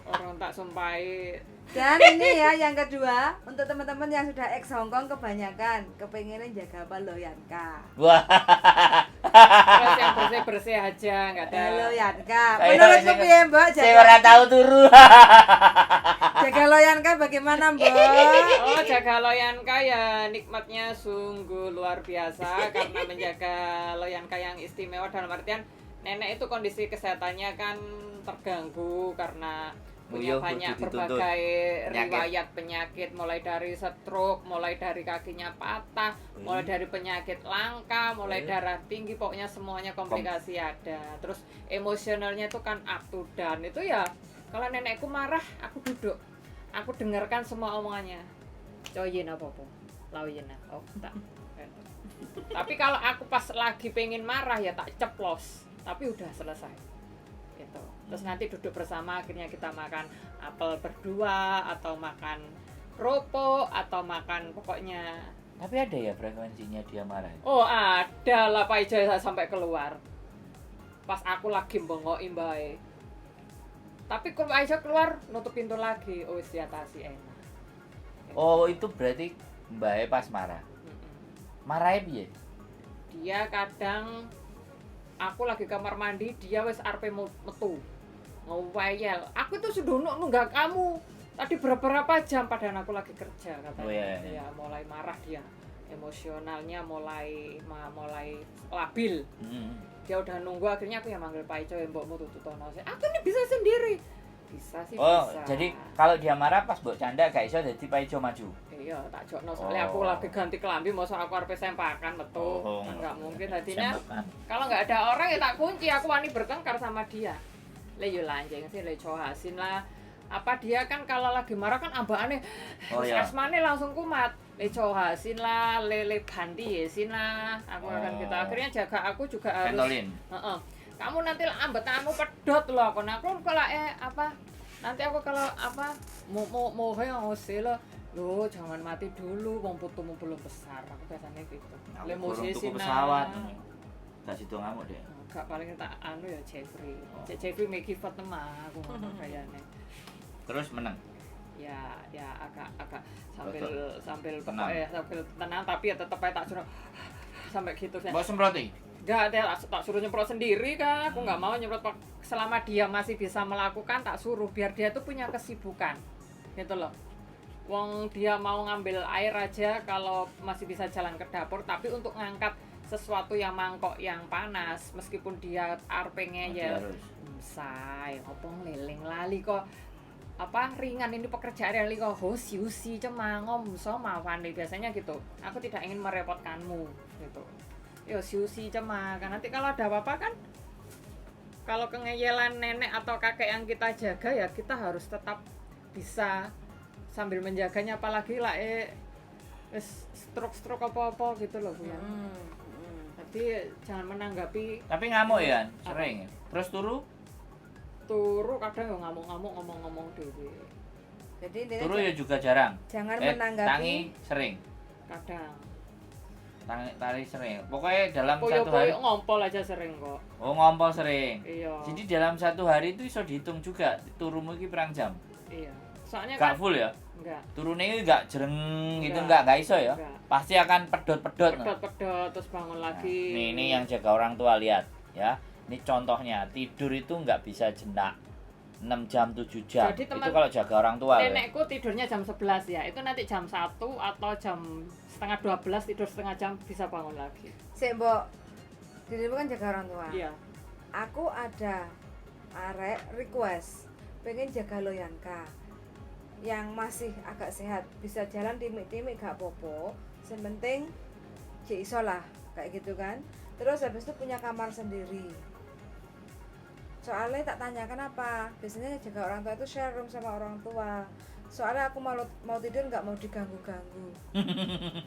Orang tak sumpahi. Dan ini ya yang kedua, untuk teman-teman yang sudah ex Hongkong kebanyakan kepengenin jaga Loyanka. Wah. Terus yang bersih-bersih aja, enggak ada. Loyanka. Ayo, Menurutmu sing- piye, Mbak? Saya ora tahu turu. Jaga Loyanka bagaimana, Mbak? Oh, jaga Loyanka ya nikmatnya sungguh luar biasa karena menjaga Loyanka yang istimewa dalam artian nenek itu kondisi kesehatannya kan terganggu karena punya Beliau banyak kudu dituntut berbagai penyakit. riwayat penyakit mulai dari stroke, mulai dari kakinya patah, mulai dari penyakit langka, mulai darah tinggi, pokoknya semuanya komplikasi ada. Terus emosionalnya itu kan up to down. Itu ya kalau nenekku marah, aku duduk. Aku dengarkan semua omongannya. Coyin apa-apa. Lauyin. Oh, tak. Tapi kalau aku pas lagi pengen marah ya tak ceplos. Tapi udah selesai. Gitu. Terus nanti duduk bersama akhirnya kita makan apel berdua atau makan keropok atau makan pokoknya. Tapi ada ya frekuensinya dia marah. Oh, ada lah Pak Ijo sampai keluar. Pas aku lagi bengokin bae. Tapi kalau Pak Ijo keluar nutup pintu lagi. Oh, wis diatasi enak. Oh, itu berarti Mbak E pas marah. Mm-mm. Marahnya piye? Dia kadang aku lagi kamar mandi, dia wis arepe metu. Ngewayel. Aku tuh sudah nunggak kamu. Tadi berapa jam padahal aku lagi kerja katanya. Oh, iya. Ya, mulai marah dia. Emosionalnya mulai labil. Dia udah nunggu akhirnya aku yang manggil Pak Ijo mbokmu tututono. Aku ini bisa sendiri. Bisa sih Oh, bisa. jadi kalau dia marah pas mbok canda gak iso dadi Pak Ijo maju. Iya, tak jokno soalnya aku Oh. lagi ganti kelambi, masa aku arep sempakan metu. Oh, Enggak mungkin tadinya. Sembakan. Kalau nggak ada orang ya tak kunci, aku wani bertengkar sama dia. Le yo lanjeng sih le cohasin lah. Apa dia kan kalau lagi marah kan ambakane Oh, iya. asmane langsung kumat. Le cohasin lah, le banti yesin lah. Aku akan Oh. kita akhirnya jaga aku juga harus. Pentolin. Heeh. Kamu nanti ambetanmu pedot loh aku kalau nanti aku kalau mau yang lo jangan mati dulu wong putumu belum besar aku biasanya gitu Aku le burung tuku musisi pesawat. gak sido ngamuk deh. Gak paling tak anu ya Jeffrey. Oh. Jeffrey make effort mah aku ngono kayane. Terus menang. Ya agak Betul. sambil Tenang. pokoknya sambil tenang tapi ya tetep aja tak suruh sampai gitu saya. Mbok semproti. Enggak, tak suruh nyemprot sendiri kan. Aku nggak mau nyemprot selama dia masih bisa melakukan tak suruh biar dia tuh punya kesibukan. Gitu loh. Wong dia mau ngambil air aja kalau masih bisa jalan ke dapur tapi untuk ngangkat sesuatu yang mangkok yang panas meskipun dia arpe ngeyel. Say, opong leleng lali kok apa ringan ini pekerjaan yang kok siusi cemangom sama Wandi biasanya gitu. Aku tidak ingin merepotkanmu gitu. Yo siusi cemang kan nanti kalau ada apa-apa kan kalau kengeyelan nenek atau kakek yang kita jaga ya kita harus tetap bisa sambil menjaganya apalagi lah stroke apa-apa gitu loh Bu ya. Jadi jangan menanggapi. Tapi ngamuk ya, sering. Terus turu Kadang ya ngamuk-ngamuk ngomong-ngomong dhewe. Jadi intinya turu ya juga jarang. jangan Tangi menanggapi. sering. Kadang Tari sering. Pokoknya dalam satu poyo-poyo hari. ngompol aja sering kok. Oh, ngompol sering. Iya. Jadi dalam satu hari itu iso dihitung juga turumu iki pirang jam. Iya. Soalnya Gak kan full ya? enggak. Turune iki gak jereng gitu Enggak. enggak iso ya. Enggak. Pasti akan pedot-pedot. Pedot terus bangun Nah, lagi. ini yang jaga orang tua lihat ya. Ini contohnya tidur itu nggak bisa jenak 6 jam 7 jam. Jadi, Itu teman- kalau jaga orang tua. Ya. Nenekku tidurnya jam 11 ya. Itu nanti jam 1 atau jam setengah 12 tidur setengah jam bisa bangun lagi. Sik mbok, dirimu kan jaga orang tua. Iya. Aku ada arek request pengen jaga Loyanka yang masih agak sehat, bisa jalan timik-timik gak popo, sementing cek iso lah kayak gitu kan. Terus habis itu punya kamar sendiri. Soalnya tak tanyakan apa, biasanya jaga orang tua itu share room sama orang tua. Soalnya aku mau tidur nggak mau diganggu-ganggu.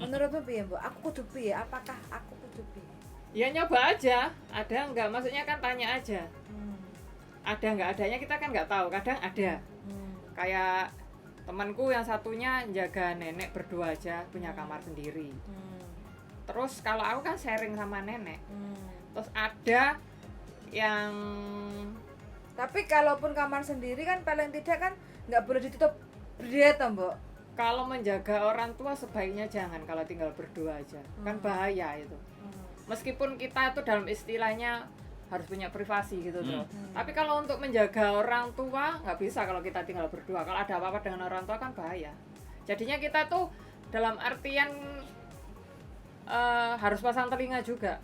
Menurutmu piye, Mbok? Aku kudu piye? Apakah aku kudu piye? Ya nyoba aja. Ada enggak? Maksudnya kan tanya aja. Hmm. Ada enggak adanya kita kan nggak tahu. Kadang ada. Kayak temanku yang satunya jaga nenek berdua aja punya kamar sendiri. Terus kalau aku kan sharing sama nenek. Terus ada yang Tapi kalaupun kamar sendiri kan paling tidak kan nggak boleh ditutup berdiri toh, Mbok. kalau menjaga orang tua sebaiknya jangan kalau tinggal berdua aja. Kan bahaya itu. Meskipun kita itu dalam istilahnya harus punya privasi gitu tuh. Tapi kalau untuk menjaga orang tua nggak bisa kalau kita tinggal berdua. Kalau ada apa-apa dengan orang tua kan bahaya. Jadinya kita tuh dalam artian harus pasang telinga juga.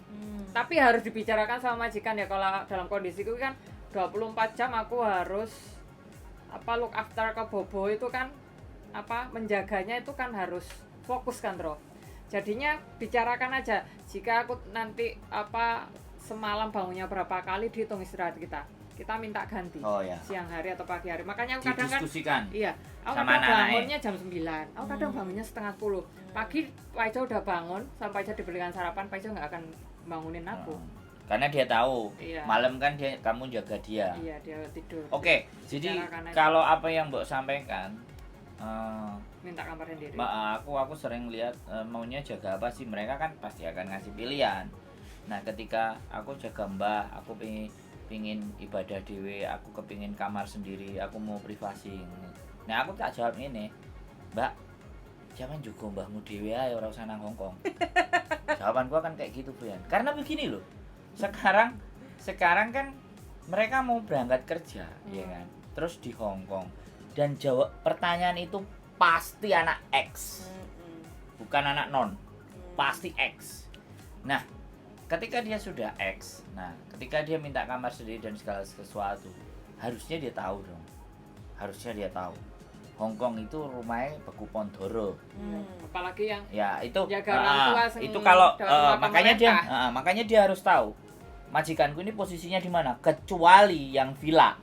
Tapi harus dibicarakan sama majikan ya. Kalau dalam kondisiku kan 24 jam aku harus look after ke Bobo itu kan menjaganya itu kan harus fokus kan Bro. Jadinya bicarakan aja. Jika aku nanti semalam bangunnya berapa kali dihitung istirahat kita minta ganti. Oh ya. Siang hari atau pagi hari. Makanya aku kadang kan Didiskusikan. iya, aku Sama kadang anak-anak bangunnya jam 9. Aku kadang bangunnya setengah 10. Pagi Pak Ijo udah bangun, sampai aja diberikan sarapan, Pak Ijo nggak akan bangunin aku. Karena dia tahu Iya. malam kan kamu jaga dia. Iya, dia tidur. Oke, jadi Bicarakan aja. kalau apa yang Mbok sampaikan, Minta kamar sendiri. aku sering lihat maunya jaga apa sih, mereka kan pasti akan ngasih pilihan. Nah, ketika aku jaga Mbah, aku pingin ibadah dewe, aku kepingin kamar sendiri, aku mau privasi. Nah, aku tak jawab ini, Mbak, jangan juga mbahmu dewe ae ora usah nang Hongkong. Jawaban gua kan kayak gitu, Brian. Karena begini loh. Sekarang kan mereka mau berangkat kerja, ya kan. Terus di Hongkong. Dan jawab pertanyaan itu pasti anak X. Bukan anak non. Pasti X. Nah, ketika dia sudah X, ketika dia minta kamar sendiri dan segala sesuatu, harusnya dia tahu dong. Harusnya dia tahu. Hongkong itu rumahnya Beku Pondoro. Apalagi yang Ya, itu jaga orang tua itu kalau dalam makanya dia harus tahu. Majikanku ini posisinya di mana? Kecuali yang villa.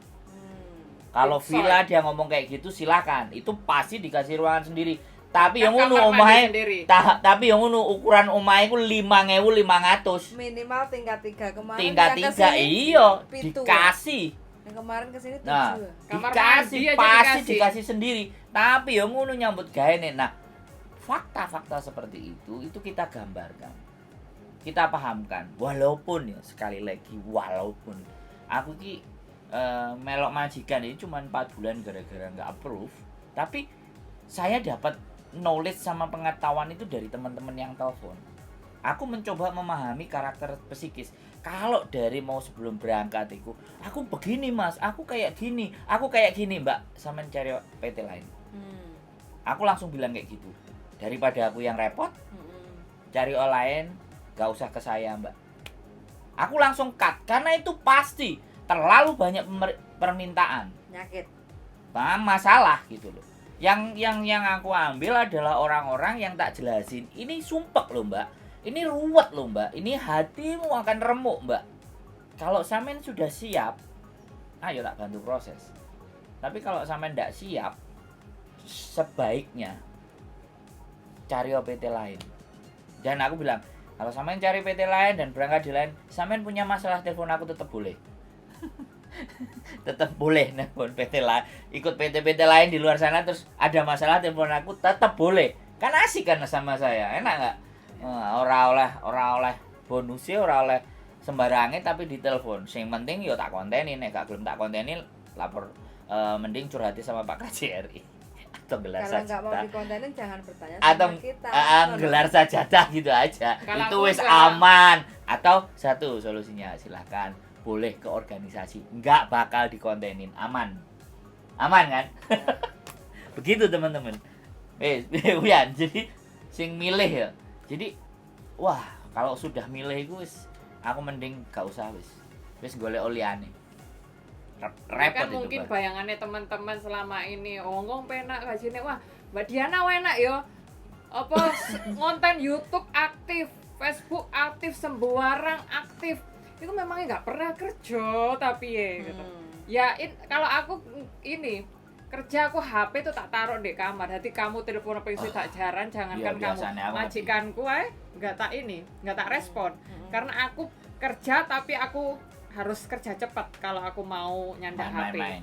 Kalau Resort. villa dia ngomong kayak gitu silakan. Itu pasti dikasih ruangan sendiri. Tapi yang kamar ngono mandi omahe sendiri. tapi yang ngono ukuran omahe ku 5.500. Minimal tingkat 3 kemarin. Tingkat yang 3 kesini iya pitu. dikasih. Yang kemarin kesini 7. Nah, Kamar dikasih mandi aja pasti dikasih. dikasih sendiri. Tapi yang ngono nyambut gawe nih. Nah, fakta-fakta seperti itu kita gambarkan. kita pahamkan. Walaupun ya sekali lagi walaupun aku ki melok majikan ini cuma 4 bulan gara-gara nggak approve, tapi saya dapat knowledge sama pengetahuan itu dari teman-teman yang telepon. Aku mencoba memahami karakter psikis. Kalau dari mau sebelum berangkat itu, aku begini mas, aku kayak gini mbak, sama cari PT lain. Aku langsung bilang kayak gitu. Daripada aku yang repot, cari orang lain, gak usah ke saya mbak. Aku langsung cut, karena itu pasti terlalu banyak permintaan. Nyakit. Masalah gitu loh. Yang aku ambil adalah orang-orang yang tak jelasin. Ini sumpek loh mbak, ini ruwet loh mbak, ini hatimu akan remuk mbak. Kalau sampean sudah siap, ayo tak bantu proses. Tapi kalau sampean tidak siap, sebaiknya cari PT lain. Dan aku bilang, kalau sampean cari PT lain dan berangkat di lain, sampean punya masalah telepon aku tetap boleh. Tetap boleh nelpon PT lain, ikut PT-PT lain di luar sana, terus ada masalah telepon aku tetap boleh. Kan asik kan sama saya, enak nggak? Ora oleh bonusnya, ora oleh sembarangnya, tapi ditelepon. Sing penting yo tak konteni, nek gak gelem tak konteni lapor, mending curhati sama Pak KJRI atau gelar Kalau nggak sajadah. mau dikontenin jangan bertanya Atau sama kita. gelar sajadah gitu aja. Kalau Itu aku wis enggak. aman. Atau satu solusinya, silahkan boleh ke organisasi, nggak bakal dikontenin, aman kan? Begitu teman-teman. Wian, jadi sing milih ya. Jadi wah, kalau sudah milih itu wis, aku mending gak usah wis golek oliane. Repot Kan itu mungkin Bang. bayangannya teman-teman selama ini ngomong penak gajine, wah Mbak Diana enak yo apa konten YouTube aktif, Facebook aktif, sembarang aktif. Itu memangnya nggak pernah kerja tapi ya gitu. Ya kalau aku ini kerja, aku HP tuh tak taruh di kamar. Jadi kamu telepon apa isi tak jaran, jangankan iya, kamu biasanya aku majikanku nggak tak respon. Karena aku kerja tapi aku harus kerja cepat kalau aku mau nyandak HP. Main-main.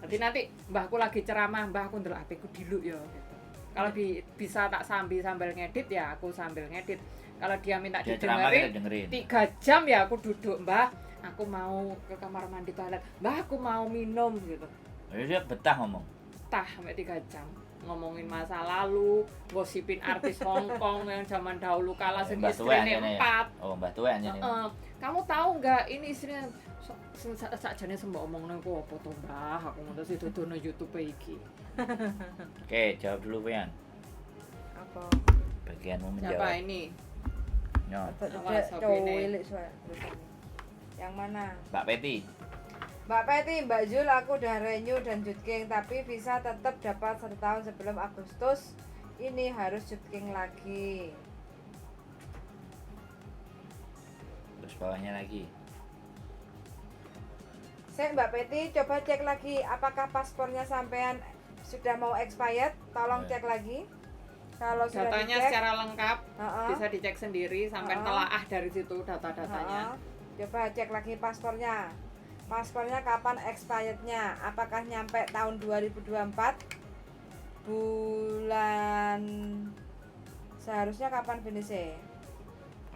Jadi nanti mbahku lagi ceramah, mbah aku ndelok HP ku dulu ya gitu. Kalau bisa tak sambil ngedit ya aku sambil ngedit. Kalau dia minta Dia ceramah kita didengerin dengerin. 3 jam ya aku duduk, mbah aku mau ke kamar mandi toilet, mbah aku mau minum gitu. Dia betah ngomong. Tah sampai 3 jam ngomongin masa lalu, gosipin artis Hong Kong yang zaman dahulu kala sing Mbah Tuwe istrine anjene 4. Oh, Mbah Tuwe anjene. Kamu tahu nggak ini istrinya sakjane sembok omongno ku apa to, mbah? Aku ngono sih dodono YouTube iki. Oke, jawab dulu Wian. Apa? Bagianmu Siapa menjawab. ini? Nyot. Awas, Cowok opini. cilik tulisannya. Yang mana? Mbak Peti. Mbak Peti, Mbak Jul, aku udah renew dan jutking, tapi visa tetap dapat 1 tahun sebelum Agustus. Ini harus jutking lagi. Terus bawahnya lagi. Mbak Peti, coba cek lagi apakah paspornya sampean sudah mau expired. Tolong cek lagi. Kalau sudah Datanya dicek, secara lengkap Heeh. bisa dicek sendiri sampai Heeh. telaah dari situ data-datanya. Coba cek lagi paspornya. Paspornya kapan expirednya? Apakah nyampe tahun 2024? Bulan seharusnya kapan finishnya?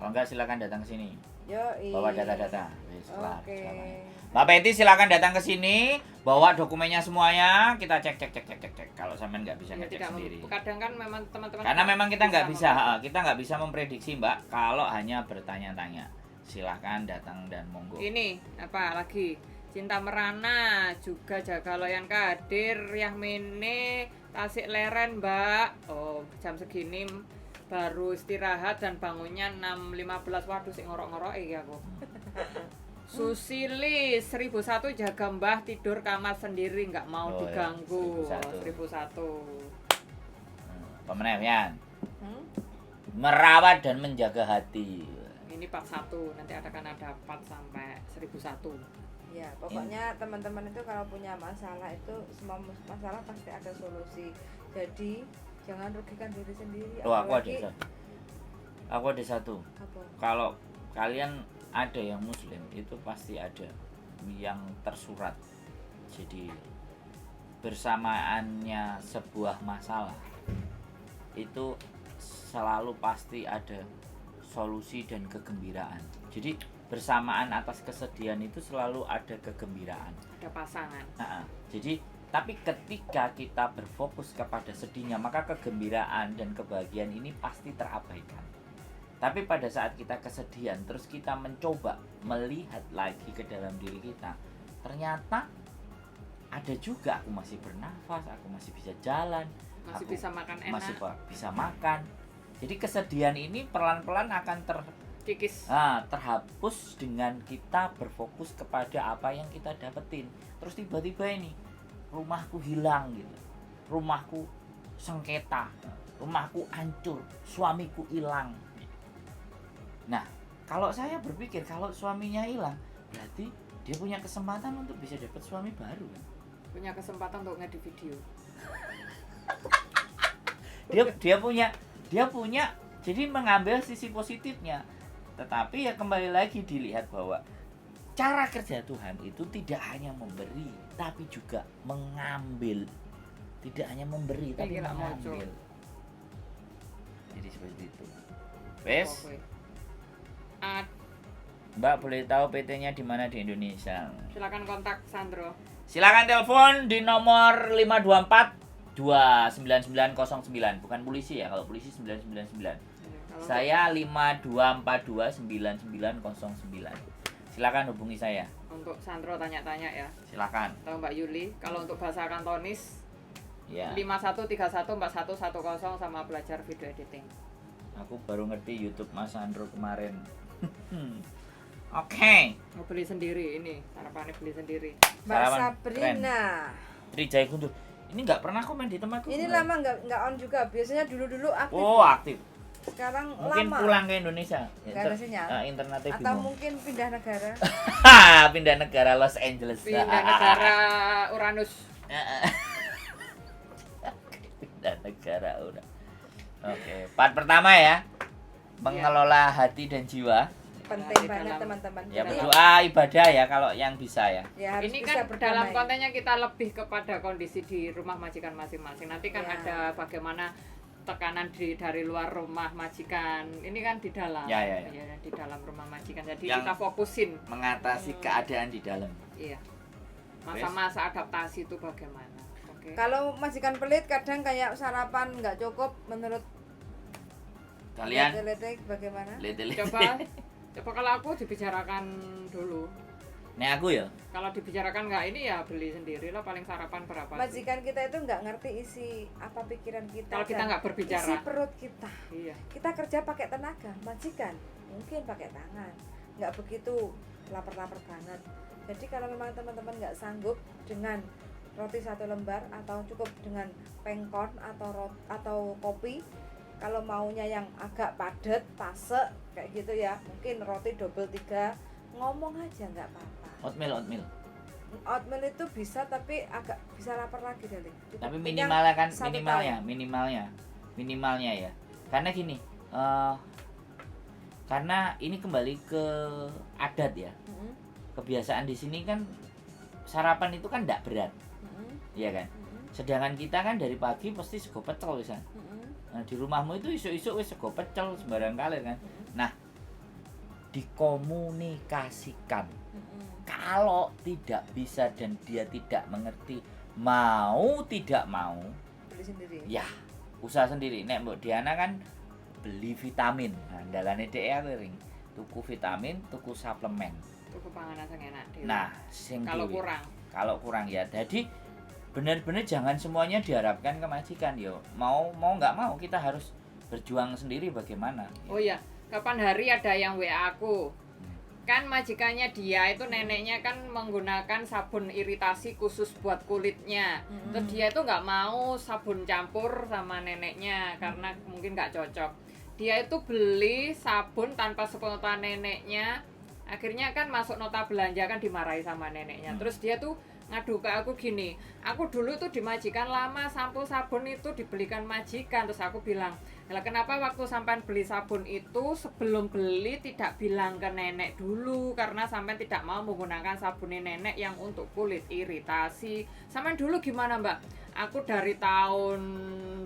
Kalau enggak silakan datang ke sini. Yoi. Bawa data-data. Wis, kelar, Oke. silakan. Mbak Peti silakan datang ke sini, bawa dokumennya semuanya, kita cek. Kalau sampean nggak bisa Ya, ngecek tidak sendiri. kadang kan memang teman-teman Karena memang kita nggak bisa, memang. kita nggak bisa memprediksi Mbak, kalau hanya bertanya-tanya. Silahkan datang dan monggo. Ini apa lagi? Cinta Merana juga Jaga Loyan Kadir, Yahmene, Tasik Leren, Mbak. Oh, jam segini baru istirahat dan bangunnya 6.15. Waduh, sik ngorok-ngorok iki aku. Susili 1001 jaga mbah tidur kamar sendiri nggak mau Oh, ya, diganggu. 1001. 1001. Pemenang Yan. Hmm? Merawat dan menjaga hati. Ini part 1, nanti akan ada part sampai 1001. Ya, pokoknya teman-teman itu kalau punya masalah itu semua masalah pasti ada solusi. Jadi jangan rugikan diri sendiri. Oh, aku apalagi- ada satu. Apa? Kalau kalian ada yang muslim, itu pasti ada yang tersurat. Jadi bersamaannya sebuah masalah itu selalu pasti ada solusi dan kegembiraan. Jadi bersamaan atas kesedihan itu selalu ada kegembiraan. Ada pasangan. Jadi tapi ketika kita berfokus kepada sedihnya, maka kegembiraan dan kebahagiaan ini pasti terabaikan. Tapi pada saat kita kesedihan, terus kita mencoba melihat lagi ke dalam diri kita, ternyata ada juga aku masih bernafas, aku masih bisa jalan, Masih aku bisa makan enak. masih bisa makan. Jadi kesedihan ini pelan-pelan akan Kikis. terhapus dengan kita berfokus kepada apa yang kita dapetin. Terus tiba-tiba ini rumahku hilang gitu, rumahku sengketa, rumahku hancur, suamiku hilang. Nah, kalau saya berpikir kalau suaminya hilang, berarti dia punya kesempatan untuk bisa dapat suami baru kan? Punya kesempatan untuk ngedit video. Dia punya jadi mengambil sisi positifnya. Tetapi ya kembali lagi dilihat bahwa cara kerja Tuhan itu tidak hanya memberi tapi juga mengambil. Tidak hanya memberi tapi Gila, mengambil. Jadi seperti itu. Wes, Mbak boleh tahu PT-nya di mana di Indonesia? Silakan kontak Sandro. Silakan telepon di nomor 524 29909. Bukan polisi ya, kalau polisi 999. Kalau Saya 52429909. Silakan hubungi saya. untuk Sandro tanya-tanya ya. Silakan. Atau Mbak Yuli, kalau untuk bahasa Kantonis Ya. 51314110 sama belajar video editing. Aku baru ngerti YouTube Mas Sandro kemarin. Oke. Mau beli sendiri ini, sarapannya beli sendiri. Mbak Sarapan Sabrina. Trijaya Guntur. Ini nggak pernah komen di tempatku. Ini kemarin. lama nggak on juga. Biasanya dulu aktif. Oh, aktif. Sekarang Mungkin lama. pulang ke Indonesia. Nggak ada sinyal. Internetnya Atau bingung. mungkin pindah negara. Pindah negara Los Angeles. Pindah negara Uranus. Pindah negara udah. Oke, part pertama ya. Mengelola hati dan jiwa. Penting Di banget dalam- teman-teman. Ya Jadi, berdoa ibadah ya kalau yang bisa ya. ya harus Ini bisa kan dalam berdamai. kontennya kita lebih kepada kondisi di rumah majikan masing-masing. Nanti kan Ya. ada bagaimana tekanan dari luar rumah majikan. Ini kan di dalam. Ya. Di dalam rumah majikan. Jadi Yang- kita fokusin. Mengatasi keadaan di dalam. Iya. Masa-masa adaptasi itu bagaimana? Oke. Kalau majikan pelit kadang kayak sarapan nggak cukup menurut Kalian Lete bagaimana? lihat-lihat. Coba kalau aku dibicarakan dulu. Nek aku ya. Kalau dibicarakan nggak ini ya beli sendiri lah, paling sarapan berapa sih? Majikan kita itu nggak ngerti isi apa pikiran kita. Kalau kita dan nggak berbicara. isi perut kita. Iya. Kita kerja pakai tenaga, majikan mungkin pakai tangan. Nggak begitu lapar-lapar banget. Jadi kalau memang teman-teman nggak sanggup dengan roti 1 lembar atau cukup dengan pengkon atau kopi, kalau maunya yang agak padat, pasek kayak gitu ya, mungkin roti double 3, ngomong aja nggak apa-apa. Oatmeal. Oatmeal itu bisa tapi agak bisa lapar lagi deh. Tapi minimalnya kan satu minimalnya ya. Karena gini, karena ini kembali ke adat ya. Mm-mm, Kebiasaan di sini kan sarapan itu kan tidak berat, mm-mm, iya kan? mm-mm, Sedangkan kita kan dari pagi pasti sego pecel wisan. mm-mm, Nah, di rumahmu itu isu-isu wis sego pecel sembarang kali kan. mm-mm, Nah, dikomunikasikan. mm-mm. Kalau tidak bisa dan dia tidak mengerti, mau tidak mau, Beli sendiri. ya usaha sendiri. Nek Mbok Diana kan beli vitamin. Nah, andalane dhek ring. Tuku vitamin, tuku suplemen. Tuku panganan sing enak dhewe. Nah, sing kalau dhewe. kurang Kurang ya. Jadi benar-benar jangan semuanya diharapkan ke majikan yo. Mau nggak mau kita harus berjuang sendiri bagaimana. Oh iya, kapan hari ada yang WA aku. Kan majikannya dia itu neneknya kan menggunakan sabun iritasi khusus buat kulitnya. Terus dia itu nggak mau sabun campur sama neneknya karena mungkin nggak cocok. Dia itu beli sabun tanpa sepengetahuan neneknya. Akhirnya kan masuk nota belanja kan dimarahi sama neneknya. Terus dia tuh ngadu ke aku gini, aku dulu tuh di majikan lama sampo sabun itu dibelikan majikan. Terus aku bilang, lah kenapa waktu sampean beli sabun itu sebelum beli tidak bilang ke nenek dulu, karena sampean tidak mau menggunakan sabun nenek yang untuk kulit iritasi. Sampean dulu gimana mbak? Aku dari tahun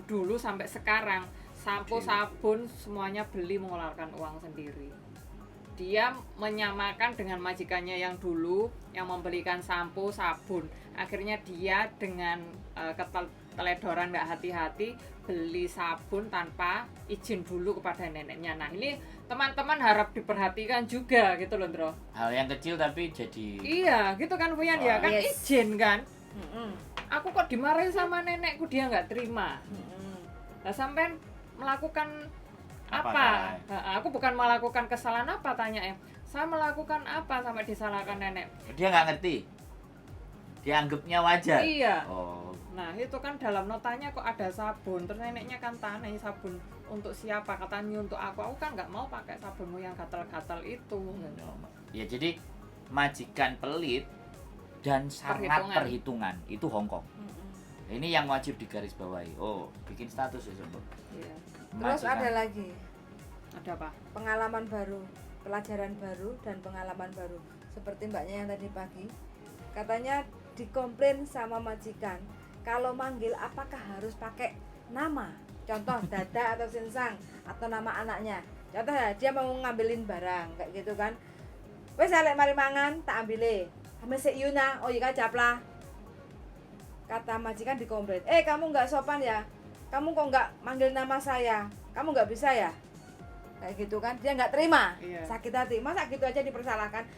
dulu sampai sekarang sampo, sabun semuanya beli mengeluarkan uang sendiri. Dia menyamakan dengan majikannya yang dulu yang membelikan sampo, sabun. Akhirnya dia dengan keteledoran nggak hati-hati beli sabun tanpa izin dulu kepada neneknya. Nah ini teman-teman harap diperhatikan juga gitu loh, Ndro. Hal yang kecil tapi jadi Iya gitu kan Puyan ya, kan Yes. izin kan. Mm-mm. Aku kok dimarahin sama nenekku, dia nggak terima. Mm-mm. Lah sampean melakukan Apa apa? salahnya? Aku bukan melakukan kesalahan apa, tanya ya. Saya melakukan apa sampai disalahkan nenek? dia nggak ngerti. Dia anggapnya wajar. Iya. Oh, Nah itu kan dalam notanya kok ada sabun. Terus neneknya kan tanya sabun untuk siapa? Katanya untuk aku. Aku kan nggak mau pakai sabunmu yang gatal-gatal itu. ya jadi majikan pelit dan sangat Perhitungan. perhitungan itu Hongkong. Mm-mm. Ini yang wajib digarisbawahi. Oh, bikin status ya sobat. Iya. Terus Majikan. ada lagi Ada apa? pengalaman baru, pelajaran baru dan pengalaman baru. Seperti mbaknya yang tadi pagi, katanya dikomplain sama majikan kalau manggil apakah harus pakai nama, contoh Dada atau Sinsang atau nama anaknya. Contoh ya, dia mau ngambilin barang kayak gitu kan, wes alek mari mangan tak ambile ame sik Yuna, oh iya japlah. Kata majikan dikomplain, kamu nggak sopan ya, kamu kok nggak manggil nama saya, kamu nggak bisa ya, kayak gitu kan. Dia nggak terima, Iya. sakit hati, masa gitu aja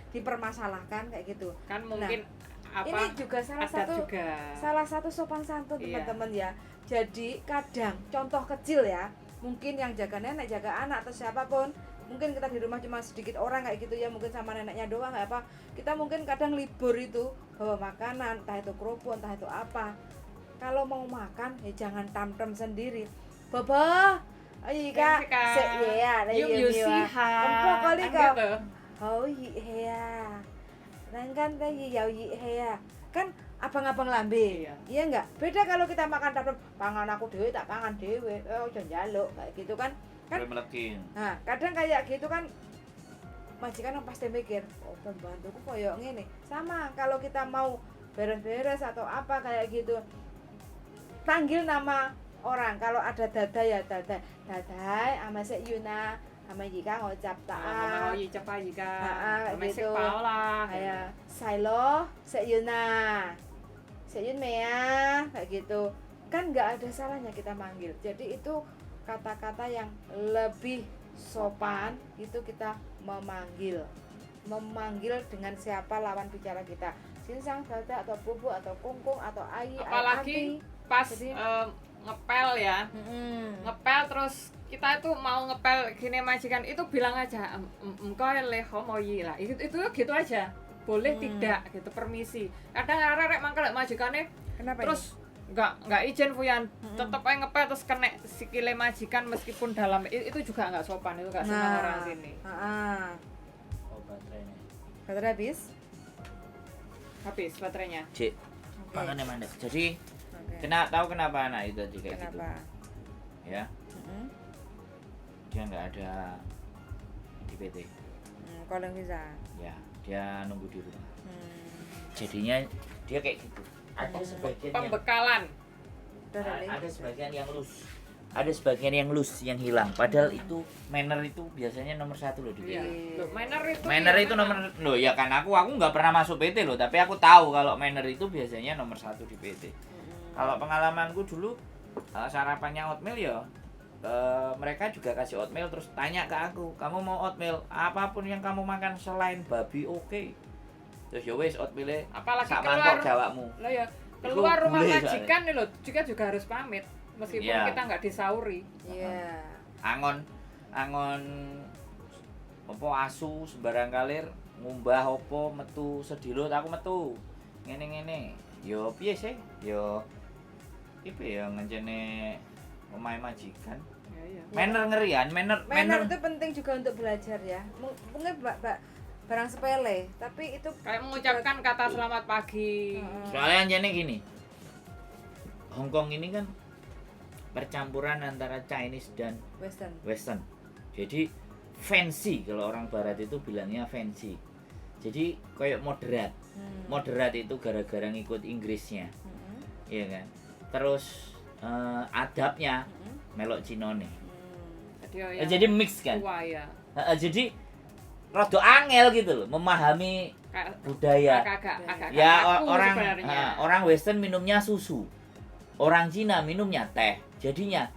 dipermasalahkan kayak gitu. Kan mungkin apa? Ini juga salah ada satu juga. salah satu sopan santun Iya. teman-teman ya. Jadi kadang contoh kecil ya, mungkin yang jaga nenek, jaga anak atau siapapun, mungkin kita di rumah cuma sedikit orang kayak gitu ya, mungkin sama neneknya doang kayak apa, kita mungkin kadang libur itu bawa makanan, entah itu kerupuk, entah itu apa. Kalau mau makan ya jangan tamtem sendiri. Baba, ayo kak, sek ya, Yum yusiha. empok kali Kan kau. gitu. Oh iya, nangkan tadi yau iya, kan abang-abang lambe, Iya. iya enggak? Beda kalau kita makan tamtem, pangan aku dewe tak pangan dewe, jangan jaluk kayak gitu kan? Kan? Boleh melekin. Nah, kadang kayak gitu kan, majikan yang pasti mikir, oh pembantuku koyok ngene. Sama kalau kita mau beres-beres atau apa kayak gitu, panggil nama orang. Kalau ada Dada ya Dada, Dadai, ama sek Yuna, ama Yika ngocap Mama taat. Oyi cepat jika. kayak Mesik gitu. Paula. Kayak Silo, sek Yuna, sek Yun Mea, kayak gitu. Kan nggak ada salahnya kita manggil. Jadi itu kata-kata yang lebih sopan, itu kita memanggil dengan siapa lawan bicara kita, Sinsang, Dada atau Bubu atau Kungkung atau Ayi, Apalagi pas Jadi- ngepel ya. Mm-mm. Ngepel terus kita itu mau ngepel gini majikan itu bilang aja engkau leho moyi lah itu gitu aja, boleh tidak gitu, permisi. Kadang arek mangkel majikannya Kenapa terus nggak izin Fuyan, tetep aja ngepel terus kena sikile majikan meskipun dalam itu juga nggak sopan, itu nggak ini? senang orang sini. Oh, baterainya. Baterai habis. Habis baterainya. Cik, Oke. makanya mandek. Jadi, Oke. tahu kenapa anak itu tadi kayak Kenapa? gitu? Ya, Mm-mm. dia nggak ada di PT. Calling visa. Ya, dia nunggu di rumah. Hmm. Jadinya dia kayak gitu. Ada sebagian yang Pembekalan. Udah Dali. ada sebagian yang loose. Ada sebagian yang loose, yang hilang. Padahal itu manner itu biasanya nomor 1 loh di PT. Iya. Loh, manner itu. Manner iya, itu memang. nomor loh ya kan aku nggak pernah masuk PT loh, tapi aku tahu kalau manner itu biasanya nomor 1 di PT. Kalau pengalamanku dulu sarapannya oatmeal ya, mereka juga kasih oatmeal terus tanya ke aku, kamu mau oatmeal apapun yang kamu makan selain babi oke. Terus ya wes oatmealnya Apalagi sak keluar. mangkok jawabmu. Lah ya, keluar Itu rumah boleh, majikan nih loh, juga harus pamit meskipun Iya. kita nggak disauri. Iya. Angon apa asu sembarang kalir ngumbah opo metu sedilut aku metu ngene yo piye sih yo ipe ya ngencene omahe majikan Ya, iya. manner ngerian manner Manner itu penting juga untuk belajar ya. Mungkin barang sepele, tapi itu Kayak mengucapkan kata selamat pagi. soalnya jane gini Hongkong ini kan percampuran antara Chinese dan Western. Western. Jadi fancy kalau orang barat itu bilangnya fancy. Jadi kayak moderat. Moderat itu gara-gara ngikut Inggrisnya. Iya kan? Terus adabnya melok Cinone. Jadi mix kan. tua ya. Jadi rada angel gitu loh memahami budaya. Agak Ya kaku orang sebenarnya. orang Western minumnya susu, orang Cina minumnya teh, jadinya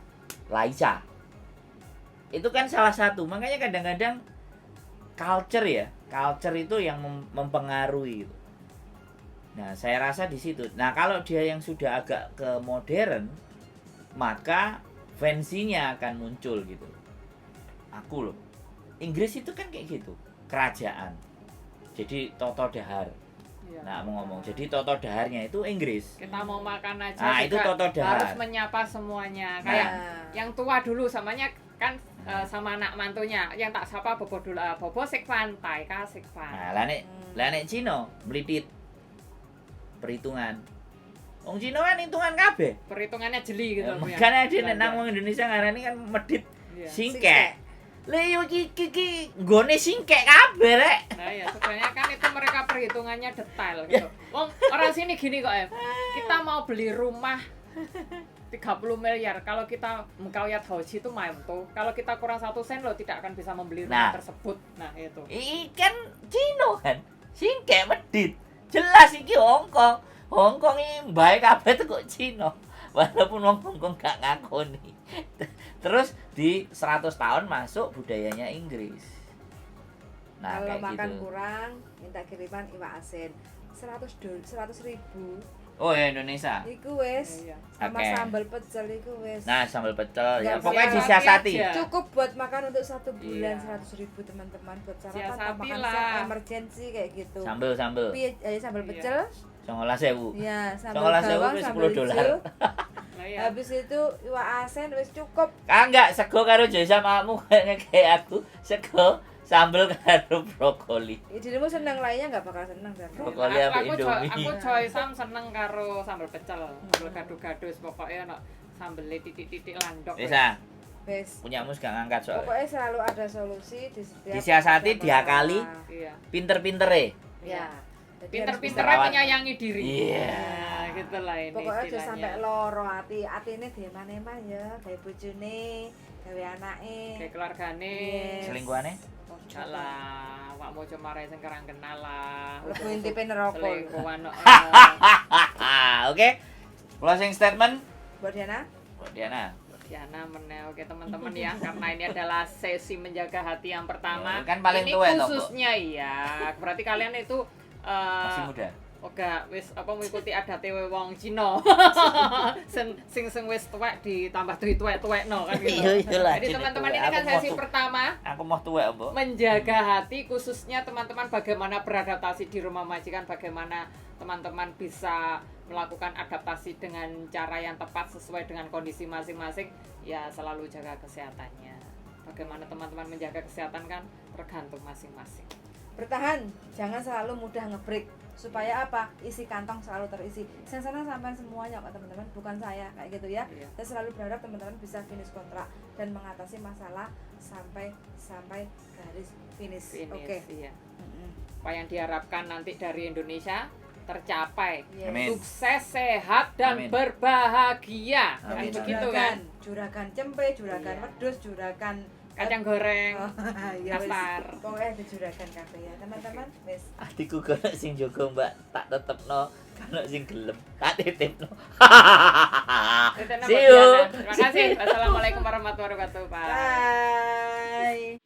laica. Itu kan salah satu. Makanya kadang-kadang culture itu yang mempengaruhi gitu. Nah, saya rasa di situ. Nah, kalau dia yang sudah agak ke modern, maka fancy-nya akan muncul gitu. Aku loh. Inggris itu kan kayak gitu, kerajaan. Jadi toto dahar. Iya. Nah, mau ngomong. Jadi toto daharnya itu Inggris. Kita mau makan aja Nah, itu juga toto dahar. harus menyapa semuanya. Nah. Kayak yang tua dulu samanya kan sama anak mantunya yang tak sapa bobo dulu, bobo sik pantai kasik Nah, pantai. lah nek Cina melitit perhitungan. Wong Cina kan hitungan kabeh. Perhitungannya jeli gitu. Bu, ya. Makanya dia nek Belanda. nang wong Indonesia ngarani kan medit Iya. singkek. Lah yo iki nggone singkek kabeh rek. Nah ya sebenarnya kan itu mereka perhitungannya detail gitu. Wong orang sini gini kok Em. Kita mau beli rumah 30 miliar. Kalau kita mengkawat hoji itu mampu. Kalau kita kurang 1 sen lo tidak akan bisa membeli rumah Nah. tersebut. Nah itu. Ikan Cina kan singkek medit. Jelas iki Hongkong. Hongkong ini baik kabeh tuh kok Cina. Walaupun wong Hongkong gak ngakoni. Terus di 100 tahun masuk budayanya Inggris. Nah, kalau kayak makan gitu. kurang minta kiriman iwak asin 100.000 Oh ya Indonesia. iku wes Iya. sama Oke. sambal pecel iku wes Nah, sambal pecel ya Nggak pokoknya siasati disiasati. aja. cukup buat makan untuk 1 bulan Iya. 100.000 teman-teman buat sarapan Siasati atau makan lah. siang emergency kayak gitu Sambal sambal Iya. pecel 19.000. ya sambal 19.000 bawang wis sambal 10 dolar. hijau Nah ya. habis itu iwak asin wes cukup Ah enggak, sego karo jasa makmu kayak aku, sego sambal karo brokoli. dirimu seneng lainnya nggak bakal seneng kan Brokoli apa Indomie. Aku coy Sam seneng karo sambal pecel. Sambal gado-gado pokoknya ono sambel titik-titik landok. Bisa, wes punyamu gak ngangkat soalnya. pokoknya selalu ada solusi di setiap Disiasati, ada diakali. masalah. Iya. Pinter-pintere. Ya. Jadi Pinter-pinter Perawat. menyayangi diri. Iya. Nah, gitu lah ini pokoknya aja istilahnya. sampai loro atine diemah-emah ya gawe bojone gawe anake Kayak keluargane. Yes. Selingkuhane? Oh, Enggak lah, wak mau cuma sing kerang kenal lah. Lebu intipe neraka Selingkuhan. Oke. Closing statement buat Diana buat Diana. Diana menel, oke teman-teman ya, karena ini adalah sesi menjaga hati yang pertama. Ya, kan paling ini tua toh, khususnya iya, berarti kalian itu Masih muda. Oga, wis apa mengikuti adate wong Cina. sing wis tuwek ditambah tuwek-tuwekno kan gitu. Iya lah. Jadi teman-teman ini kan sesi pertama Aku mau tuwek, Mbok. menjaga hati, khususnya teman-teman bagaimana beradaptasi di rumah majikan, bagaimana teman-teman bisa melakukan adaptasi dengan cara yang tepat sesuai dengan kondisi masing-masing, ya selalu jaga kesehatannya. Bagaimana teman-teman menjaga kesehatan kan tergantung masing-masing. bertahan jangan selalu mudah ngebreak supaya apa isi kantong selalu terisi sana sampai semuanya kok teman-teman bukan saya kayak gitu ya Iya. saya selalu berharap teman-teman bisa finish kontrak dan mengatasi masalah sampai garis finish oke Iya. Mm-mm. Apa yang diharapkan nanti dari Indonesia tercapai. Yes. Amin. Sukses, sehat, dan Amin. berbahagia. Kan Amin. begitu kan? Juragan cempe, juragan Iya. wedhus, juragan Kacang goreng, Oh, ya wis. nastar. Pokoknya ada juragan kabeh ya teman-teman wis Atiku kono sing jaga Mbak tak tetepno, kono sing gelem tak titipno. Itu nama See you. Diana. Terima kasih. Wassalamualaikum warahmatullahi wabarakatuh. Bye. bye